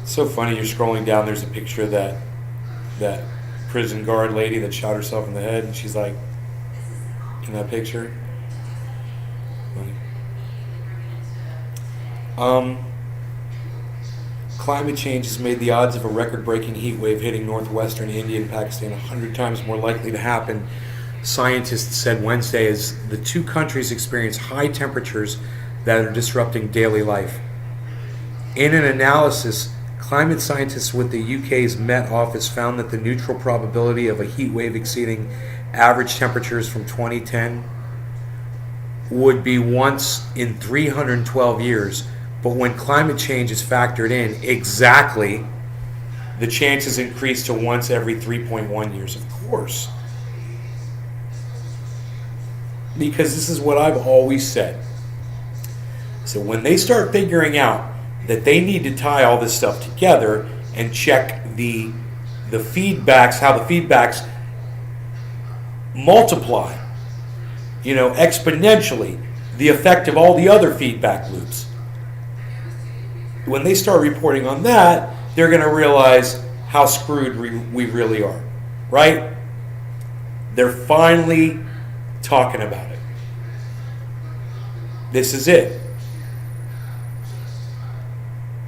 It's so funny. You're scrolling down. There's a picture of that prison guard lady that shot herself in the head, and she's like in that picture. Funny. Climate change has made the odds of a record-breaking heat wave hitting northwestern India and Pakistan 100 times more likely to happen, scientists said Wednesday, as the two countries experience high temperatures that are disrupting daily life. In an analysis, climate scientists with the UK's Met Office found that the neutral probability of a heat wave exceeding average temperatures from 2010 would be once in 312 years. But when climate change is factored in, exactly, the chances increase to once every 3.1 years. Of course. Because this is what I've always said. So when they start figuring out that they need to tie all this stuff together and check the feedbacks, how the feedbacks multiply, exponentially, the effect of all the other feedback loops. When they start reporting on that, they're going to realize how screwed we really are, right? They're finally talking about it. This is it.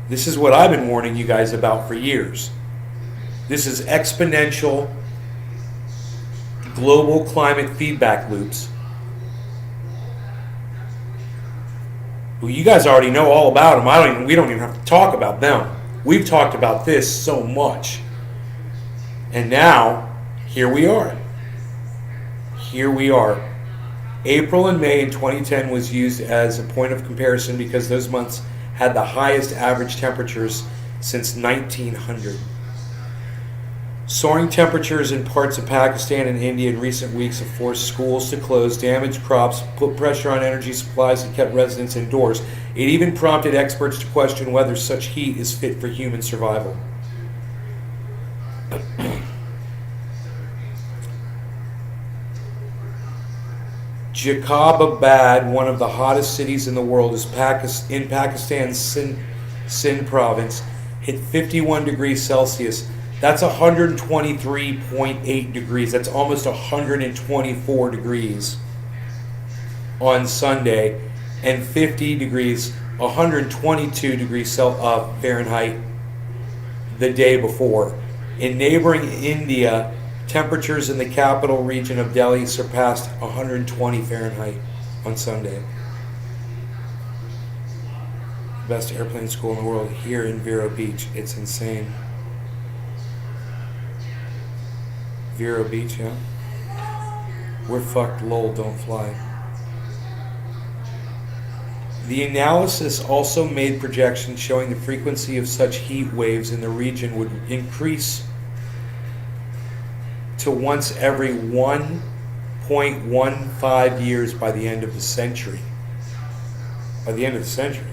This is what I've been warning you guys about for years. This is exponential global climate feedback loops. Well, you guys already know all about them. We don't even have to talk about them. We've talked about this so much. And now, here we are. Here we are. April and May in 2010 was used as a point of comparison because those months had the highest average temperatures since 1900. Soaring temperatures in parts of Pakistan and India in recent weeks have forced schools to close, damaged crops, put pressure on energy supplies, and kept residents indoors. It even prompted experts to question whether such heat is fit for human survival. Jacobabad, one of the hottest cities in the world, is in Pakistan's Sindh province, hit 51 degrees Celsius. That's 123.8 degrees. That's almost 124 degrees on Sunday, and 50 degrees, 122 degrees Fahrenheit the day before. In neighboring India, temperatures in the capital region of Delhi surpassed 120 Fahrenheit on Sunday. Best airplane school in the world here in Vero Beach. It's insane. Vero Beach, yeah? We're fucked, lol, don't fly. The analysis also made projections showing the frequency of such heat waves in the region would increase to once every 1.15 years by the end of the century. By the end of the century.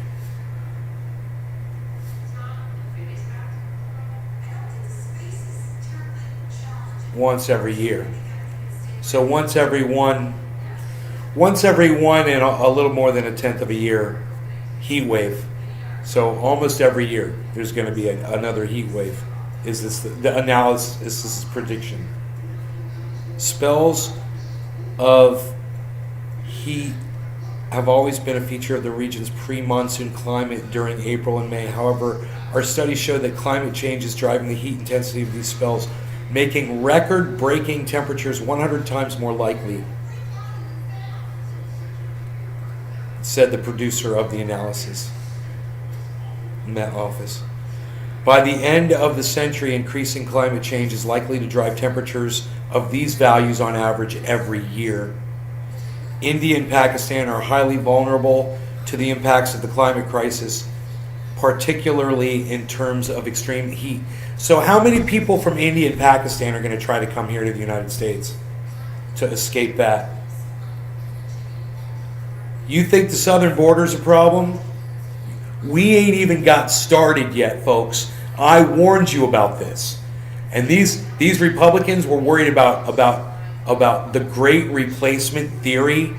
Once every year. So once every one and a little more than a tenth of a year heat wave. So almost every year there's going to be another heat wave. Is this the analysis? This is prediction. Spells of heat have always been a feature of the region's pre-monsoon climate during April and May. However, our studies show that climate change is driving the heat intensity of these spells, making record-breaking temperatures 100 times more likely, said the producer of the analysis, Met Office. By the end of the century, increasing climate change is likely to drive temperatures of these values on average every year. India and Pakistan are highly vulnerable to the impacts of the climate crisis, particularly in terms of extreme heat. So how many people from India and Pakistan are going to try to come here to the United States to escape that? You think the southern border is a problem? We ain't even got started yet, folks. I warned you about this. And these Republicans were worried about the great replacement theory.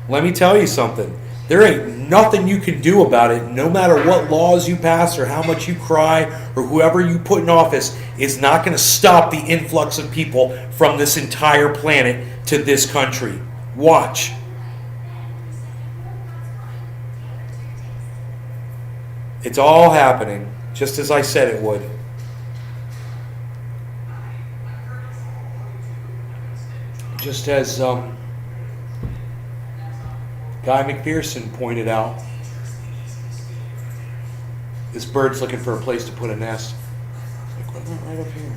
Let me tell you something. There ain't nothing you can do about it. No matter what laws you pass or how much you cry or whoever you put in office is not going to stop the influx of people from this entire planet to this country. Watch. It's all happening, just as I said it would. Just as Guy McPherson pointed out, this bird's looking for a place to put a nest. Like, what about right up here?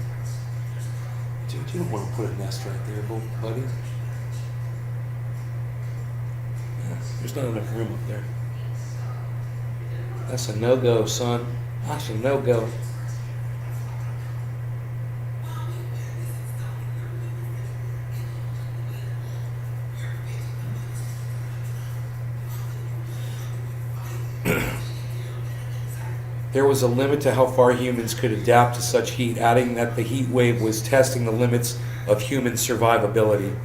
Dude, you don't want to put a nest right there, buddy. Yeah, there's not enough room up there. That's a no-go, son. That's a no-go. There was a limit to how far humans could adapt to such heat, adding that the heat wave was testing the limits of human survivability.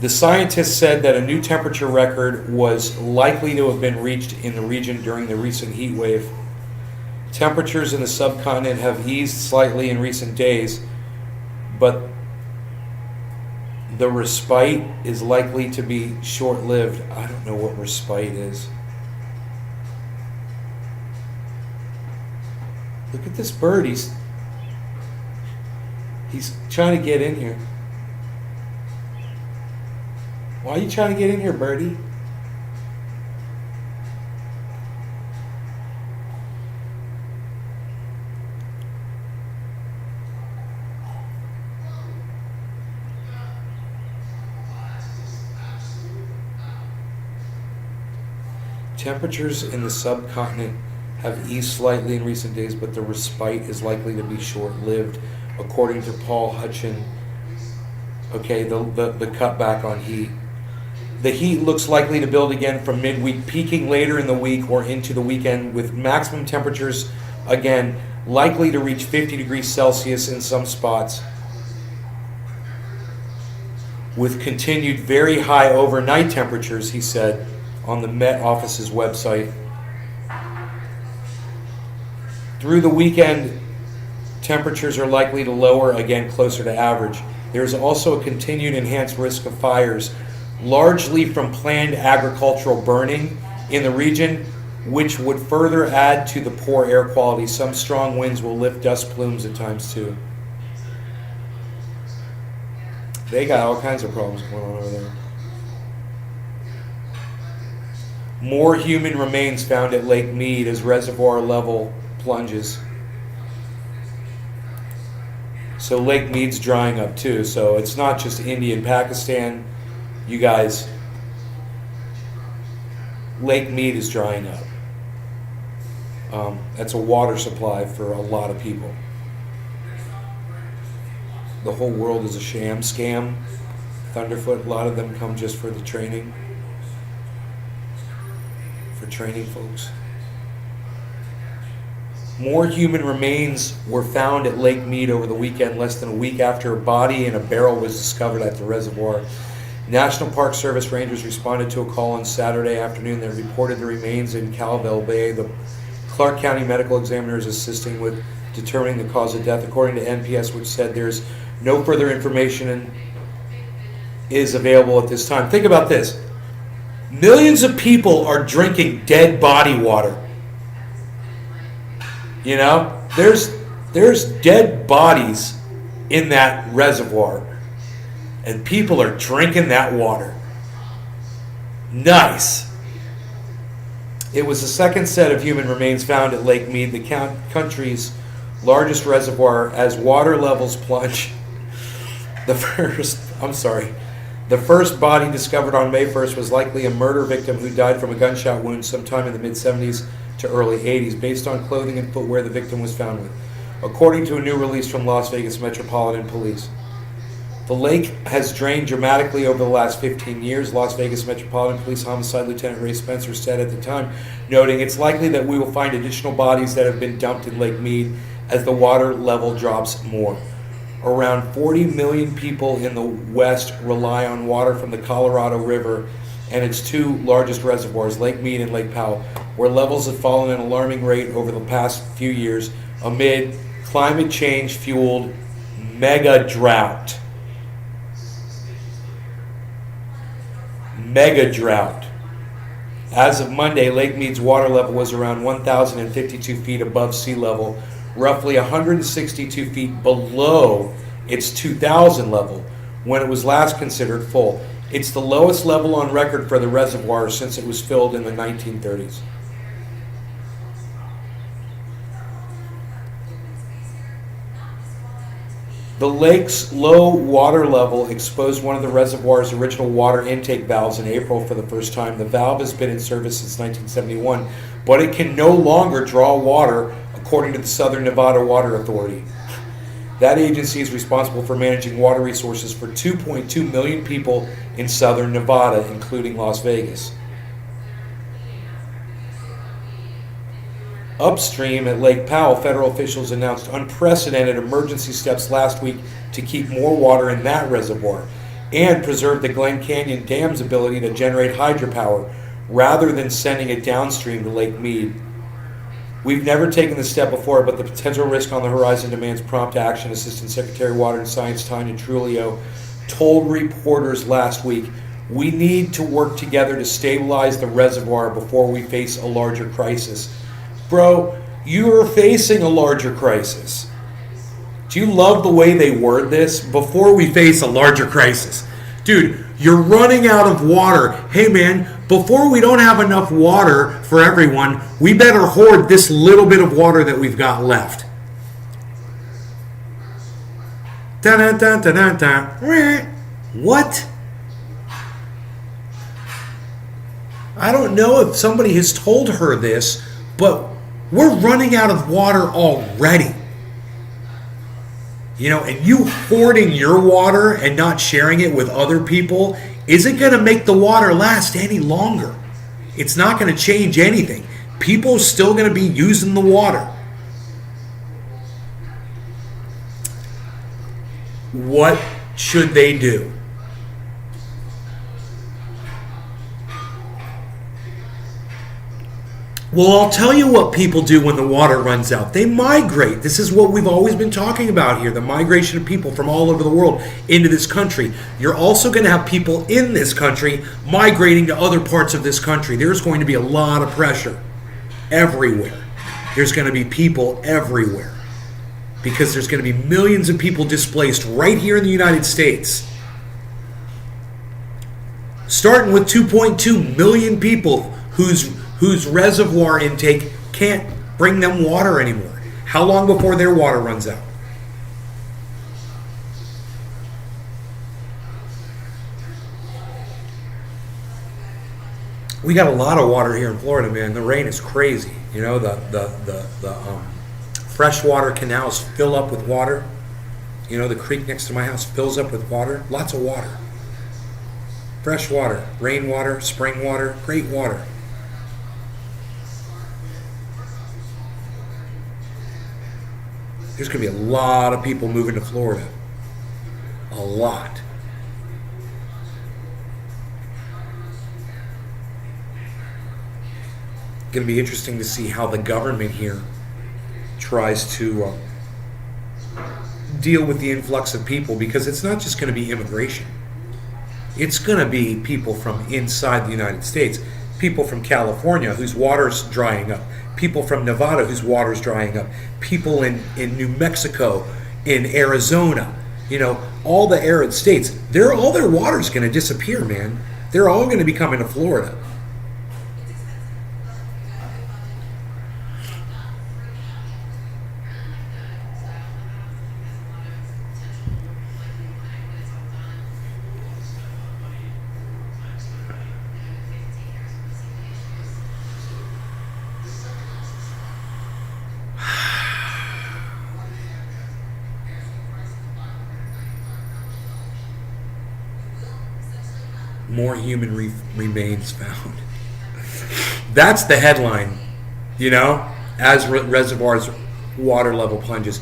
The scientists said that a new temperature record was likely to have been reached in the region during the recent heat wave. Temperatures in the subcontinent have eased slightly in recent days, but the respite is likely to be short-lived. I don't know what respite is. Look at this bird. He's trying to get in here. Why are you trying to get in here, birdie? Temperatures in the subcontinent have eased slightly in recent days, but the respite is likely to be short-lived, according to Paul Hutchin. Okay, the cutback on heat. The heat looks likely to build again from midweek, peaking later in the week or into the weekend, with maximum temperatures, again, likely to reach 50 degrees Celsius in some spots, with continued very high overnight temperatures, he said, on the Met Office's website. Through the weekend, temperatures are likely to lower again closer to average. There is also a continued enhanced risk of fires, largely from planned agricultural burning in the region, which would further add to the poor air quality. Some strong winds will lift dust plumes at times too. They got all kinds of problems going on over there. More human remains found at Lake Mead as reservoir level plunges. So Lake Mead's drying up too. So it's not just India and Pakistan. You guys, Lake Mead is drying up. That's a water supply for a lot of people. The whole world is a sham scam. Thunderfoot, a lot of them come just for the training. For training folks. More human remains were found at Lake Mead over the weekend, less than a week after a body in a barrel was discovered at the reservoir. National Park Service rangers responded to a call on Saturday afternoon that reported the remains in Calville Bay. The Clark County Medical Examiner is assisting with determining the cause of death, according to NPS, which said there's no further information is available at this time. Think about this. Millions of people are drinking dead body water. You know, there's dead bodies in that reservoir, and people are drinking that water. Nice. It was the second set of human remains found at Lake Mead, the country's largest reservoir, as water levels plunge. The first body discovered on May 1st was likely a murder victim who died from a gunshot wound sometime in the mid-70s to early 80s, based on clothing and footwear the victim was found with, according to a new release from Las Vegas Metropolitan Police. The lake has drained dramatically over the last 15 years, Las Vegas Metropolitan Police Homicide Lieutenant Ray Spencer said at the time, noting it's likely that we will find additional bodies that have been dumped in Lake Mead as the water level drops more. Around 40 million people in the West rely on water from the Colorado River and its two largest reservoirs, Lake Mead and Lake Powell, where levels have fallen at an alarming rate over the past few years amid climate change-fueled mega drought. Mega drought. As of Monday, Lake Mead's water level was around 1,052 feet above sea level, roughly 162 feet below its 2,000 level when it was last considered full. It's the lowest level on record for the reservoir since it was filled in the 1930s. The lake's low water level exposed one of the reservoir's original water intake valves in April for the first time. The valve has been in service since 1971, but it can no longer draw water, according to the Southern Nevada Water Authority. That agency is responsible for managing water resources for 2.2 million people in southern Nevada, including Las Vegas. Upstream at Lake Powell, federal officials announced unprecedented emergency steps last week to keep more water in that reservoir and preserve the Glen Canyon Dam's ability to generate hydropower rather than sending it downstream to Lake Mead. We've never taken this step before, but the potential risk on the horizon demands prompt action, Assistant Secretary of Water and Science Tanya Trulio told reporters last week. We need to work together to stabilize the reservoir before we face a larger crisis. Bro, you are facing a larger crisis. Do you love the way they word this? Before we face a larger crisis. Dude, you're running out of water. Hey man, before we don't have enough water for everyone, we better hoard this little bit of water that we've got left. What? I don't know if somebody has told her this, but we're running out of water already. You know, and you hoarding your water and not sharing it with other people isn't going to make the water last any longer. It's not going to change anything. People are still going to be using the water. What should they do? Well, I'll tell you what people do when the water runs out. They migrate. This is what we've always been talking about here, the migration of people from all over the world into this country. You're also going to have people in this country migrating to other parts of this country. There's going to be a lot of pressure everywhere. There's going to be people everywhere because there's going to be millions of people displaced right here in the United States. Starting with 2.2 million people whose reservoir intake can't bring them water anymore. How long before their water runs out? We got a lot of water here in Florida, man. The rain is crazy. You know, the freshwater canals fill up with water. You know, the creek next to my house fills up with water. Lots of water. Fresh water, rainwater, spring water, great water. There's going to be a lot of people moving to Florida. A lot. Going to be interesting to see how the government here tries to deal with the influx of people, because it's not just going to be immigration. It's going to be people from inside the United States, people from California whose water's drying up, people from Nevada whose water's drying up, people in New Mexico, in Arizona, you know, all the arid states. All their water's going to disappear, man. They're all going to be coming to Florida. More human remains found. That's the headline, you know, as reservoirs water level plunges.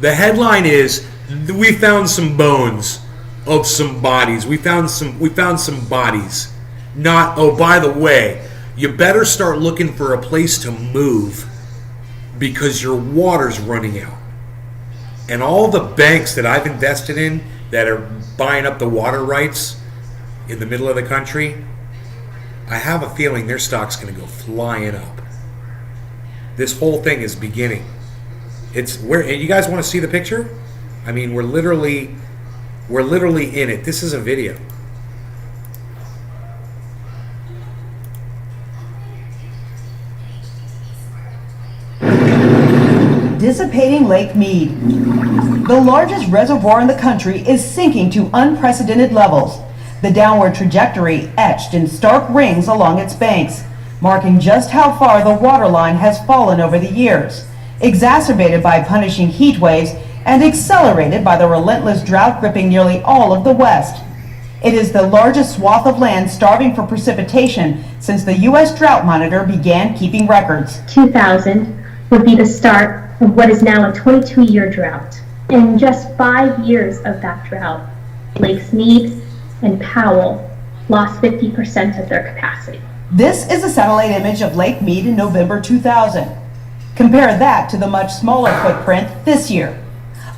The headline is, we found some bones of some bodies. We found some bodies. Not, oh, by the way, you better start looking for a place to move because your water's running out. And all the banks that I've invested in that are buying up the water rights in the middle of the country, I have a feeling their stock's going to go flying up. This whole thing is beginning. It's where you guys want to see the picture? I mean, we're literally in it. This is a video. Dissipating Lake Mead. The largest reservoir in the country is sinking to unprecedented levels. The downward trajectory etched in stark rings along its banks, marking just how far the waterline has fallen over the years, exacerbated by punishing heat waves and accelerated by the relentless drought gripping nearly all of the West. It is the largest swath of land starving for precipitation since the U.S. Drought Monitor began keeping records. 2000 would be the start of what is now a 22-year drought. In just 5 years of that drought, Lakes Mead and Powell lost 50% of their capacity. This is a satellite image of Lake Mead in November 2000. Compare that to the much smaller footprint this year.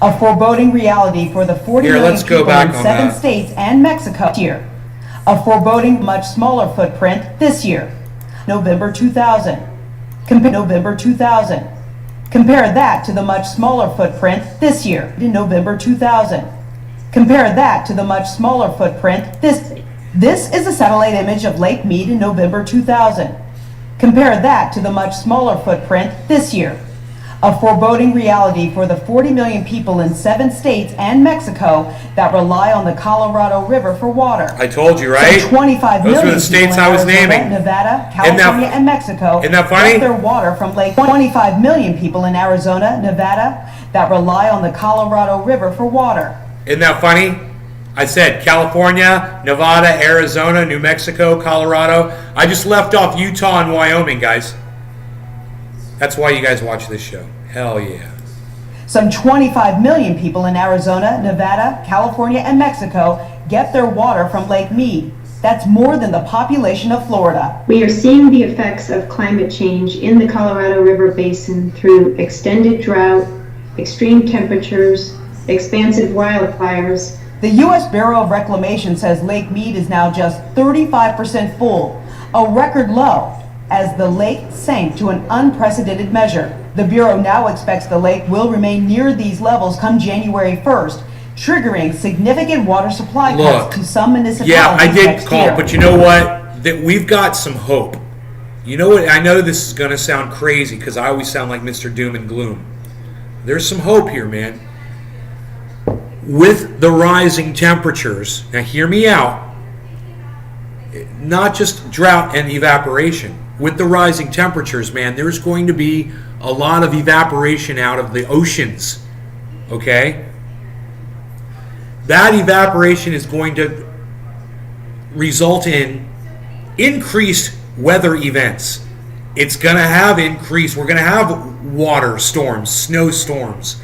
A foreboding reality for the 40 million people in 7 states and Mexico this year. A foreboding much smaller footprint this year. November 2000. November 2000. Compare that to the much smaller footprint this year in November 2000. Compare that to the much smaller footprint this. This is a satellite image of Lake Mead in November 2000. Compare that to the much smaller footprint this year. A foreboding reality for the 40 million people in 7 states and Mexico that rely on the Colorado River for water. I told you, right? So 25 Those million were the states people in I was Arizona, naming. Nevada, California, and Mexico isn't that funny? get their water from Lake. 25 million people in Arizona, Nevada, that rely on the Colorado River for water. Isn't that funny? I said California, Nevada, Arizona, New Mexico, Colorado. I just left off Utah and Wyoming, guys. That's why you guys watch this show. Hell yeah. Some 25 million people in Arizona, Nevada, California, and Mexico get their water from Lake Mead. That's more than the population of Florida. We are seeing the effects of climate change in the Colorado River Basin through extended drought, extreme temperatures, expansive wildfires. The U.S. Bureau of Reclamation says Lake Mead is now just 35% full, a record low, as the lake sank to an unprecedented measure. The Bureau now expects the lake will remain near these levels come January 1st, triggering significant water supply cuts to some municipalities. Yeah, I did next call, year. but you know what? That we've got some hope. You know what? I know this is going to sound crazy because I always sound like Mr. Doom and Gloom. There's some hope here, man. With the rising temperatures, now hear me out, not just drought and evaporation. With the rising temperatures, man, there's going to be a lot of evaporation out of the oceans, okay? That evaporation is going to result in increased weather events. It's going to have increased, we're going to have water storms, snowstorms.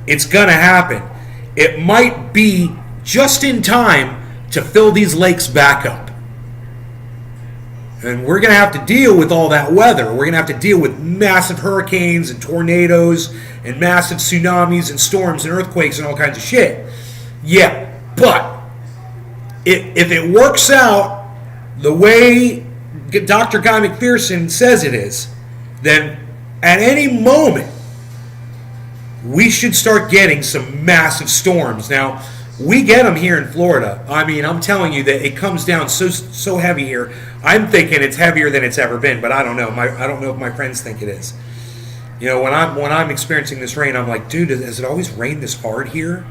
It's going to happen. It might be just in time to fill these lakes back up. And we're going to have to deal with all that weather. We're going to have to deal with massive hurricanes and tornadoes and massive tsunamis and storms and earthquakes and all kinds of shit. Yeah, but if it works out the way Dr. Guy McPherson says it is, then at any moment, we should start getting some massive storms. Now, we get them here in Florida. I mean, I'm telling you that it comes down so heavy here. I'm thinking it's heavier than it's ever been, but I don't know. I don't know if my friends think it is. You know, when I'm experiencing this rain, I'm like, dude, has it always rained this hard here,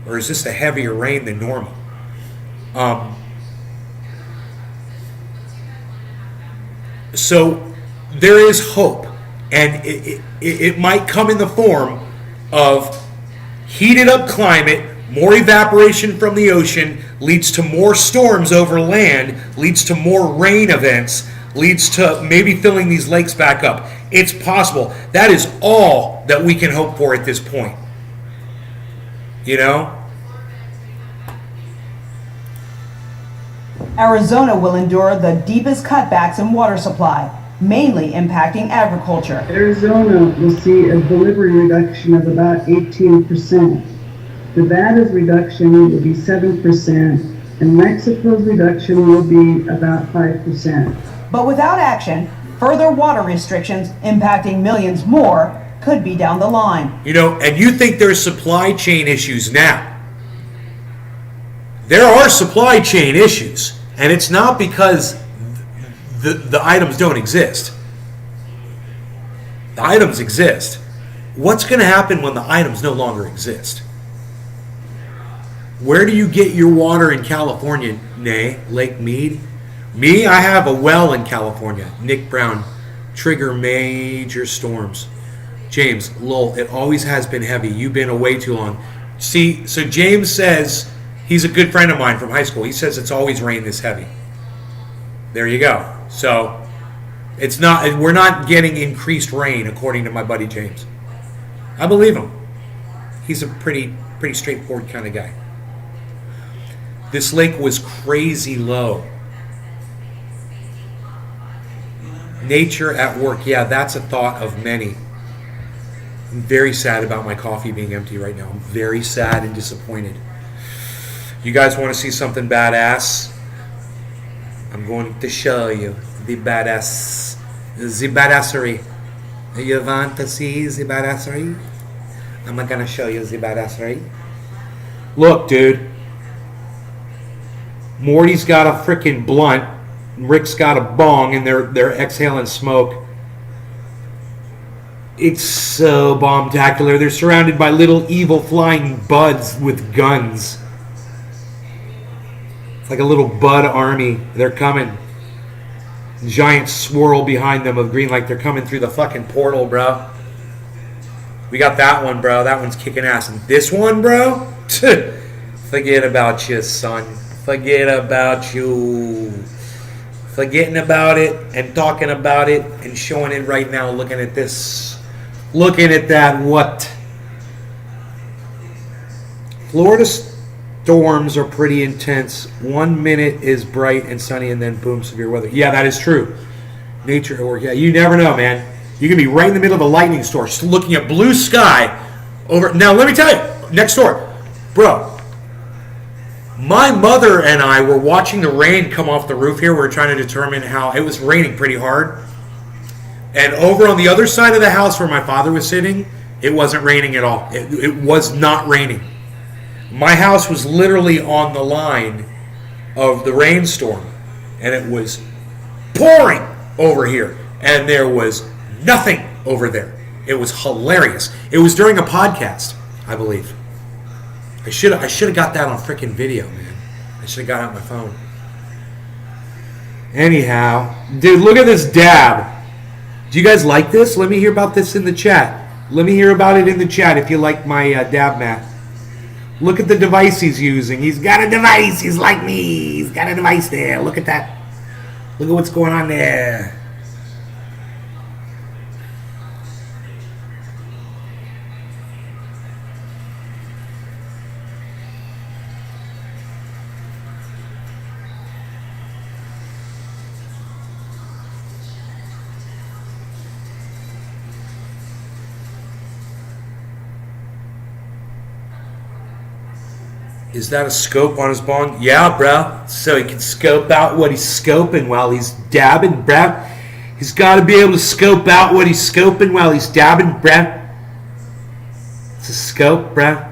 or is this a heavier rain than normal? So there is hope, and it might come in the form of heated up climate. More evaporation from the ocean leads to more storms over land, leads to more rain events, leads to maybe filling these lakes back up. It's possible. That is all that we can hope for at this point. You know? Arizona will endure the deepest cutbacks in water supply, mainly impacting agriculture. Arizona will see a delivery reduction of about 18%. Nevada's reduction will be 7%, and Mexico's reduction will be about 5%. But without action, further water restrictions impacting millions more could be down the line. You know, and you think there's supply chain issues now. There are supply chain issues, and it's not because the items don't exist. The items exist. What's going to happen when the items no longer exist? Where do you get your water in California, nay, Lake Mead? Me, I have a well in California. Nick Brown, trigger major storms. James, lol, it always has been heavy. You've been away too long. See, so James says, he's a good friend of mine from high school. He says it's always rained this heavy. There you go. So, it's not. We're not getting increased rain, according to my buddy James. I believe him. He's a pretty straightforward kind of guy. This lake was crazy low. Nature at work. Yeah, that's a thought of many. I'm very sad about my coffee being empty right now. I'm very sad and disappointed. You guys want to see something badass? I'm going to show you the badassery. You want to see the badassery? I'm going to show you the badassery. Look, dude. Morty's got a freaking blunt. Rick's got a bong, and they're exhaling smoke. It's so bombtacular. They're surrounded by little evil flying buds with guns. It's like a little bud army. They're coming. Giant swirl behind them of green, like they're coming through the fucking portal, bro. We got that one, bro. That one's kicking ass. And this one, bro? Forget about you, son. Forget about you. Forgetting about it and talking about it and showing it right now. Looking at this. Looking at that, what? Florida storms are pretty intense. 1 minute is bright and sunny and then boom, severe weather. Yeah, that is true. Nature or yeah, you never know, man. You can be right in the middle of a lightning storm, just looking at blue sky over. Now, let me tell you, next door, bro. My mother and I were watching the rain come off the roof here. We were trying to determine how it was raining pretty hard. And over on the other side of the house where my father was sitting, it wasn't raining at all. It was not raining. My house was literally on the line of the rainstorm, and it was pouring over here, and there was nothing over there. It was hilarious. It was during a podcast, I believe. I should have got that on freaking video, man. I should have got it on my phone. Anyhow, dude, look at this dab. Do you guys like this? Let me hear about this in the chat. Let me hear about it in the chat if you like my dab mat. Look at the device he's using. He's got a device. He's like me. He's got a device there. Look at that. Look at what's going on there. Is that a scope on his bong? Yeah, bro. So he can scope out what he's scoping while he's dabbing, bro. He's got to be able to scope out what he's scoping while he's dabbing, bro. It's a scope, bro.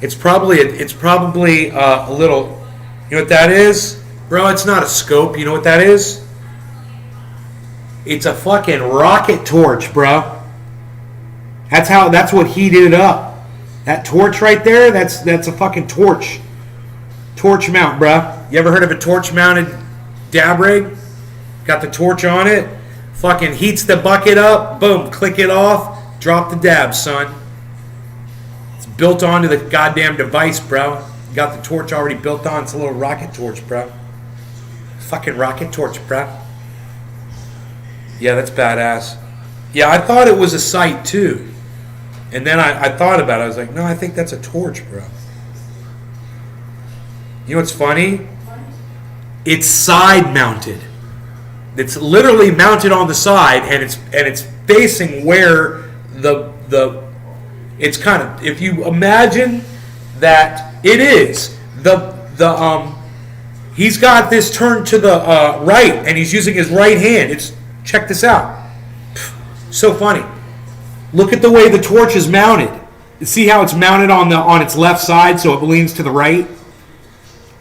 It's probably a little. You know what that is, bro? It's not a scope. You know what that is? It's a fucking rocket torch, bro. That's what heated it up. That torch right there, that's a fucking torch. Torch mount, bruh. You ever heard of a torch mounted dab rig? Got the torch on it. Fucking heats the bucket up. Boom, click it off. Drop the dab, son. It's built onto the goddamn device, bro. You got the torch already built on. It's a little rocket torch, bro. Fucking rocket torch, bro. Yeah, that's badass. Yeah, I thought it was a sight, too. And then I thought about it. I was like, no, I think that's a torch, bro. You know what's funny? It's side mounted. It's literally mounted on the side, and it's facing where it's kind of, if you imagine that it is he's got this turned to the right, and he's using his right hand. Check this out. So funny. Look at the way the torch is mounted. See how it's mounted on its left side, so it leans to the right?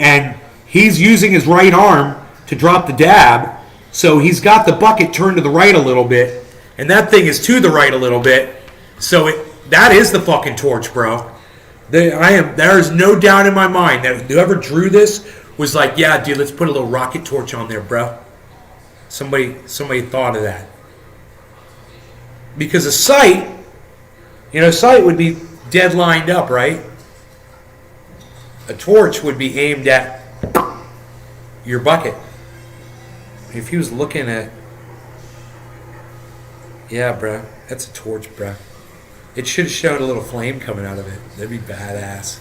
And he's using his right arm to drop the dab, so he's got the bucket turned to the right a little bit, and that thing is to the right a little bit. So that is the fucking torch, bro. There is no doubt in my mind that whoever drew this was like, yeah, dude, let's put a little rocket torch on there, bro. Somebody thought of that. Because a sight would be dead lined up, right? A torch would be aimed at your bucket. If he was looking at... Yeah, bruh. That's a torch, bruh. It should have shown a little flame coming out of it. That'd be badass.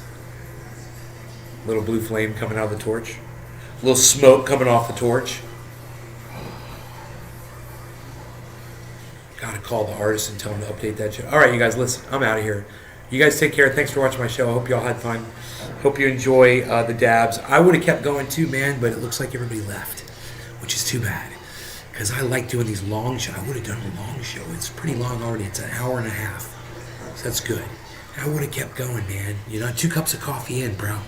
Little blue flame coming out of the torch. A little smoke coming off the torch. Gotta call the artist and tell him to update that show. Alright, you guys, listen. I'm out of here. You guys take care. Thanks for watching my show. I hope you all had fun. Hope you enjoy the dabs. I would have kept going too, man, but it looks like everybody left, which is too bad. Because I like doing these long shows. I would have done a long show. It's pretty long already. It's an hour and a half. So that's good. I would have kept going, man. 2 cups of coffee in, bro.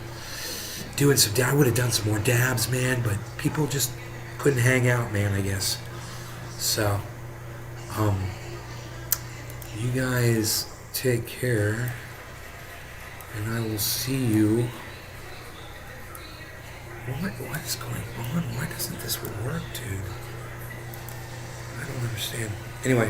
I would have done some more dabs, man, but people just couldn't hang out, man, I guess. So... You guys take care, and I will see you. What is going on? Why doesn't this work, dude? I don't understand. Anyway.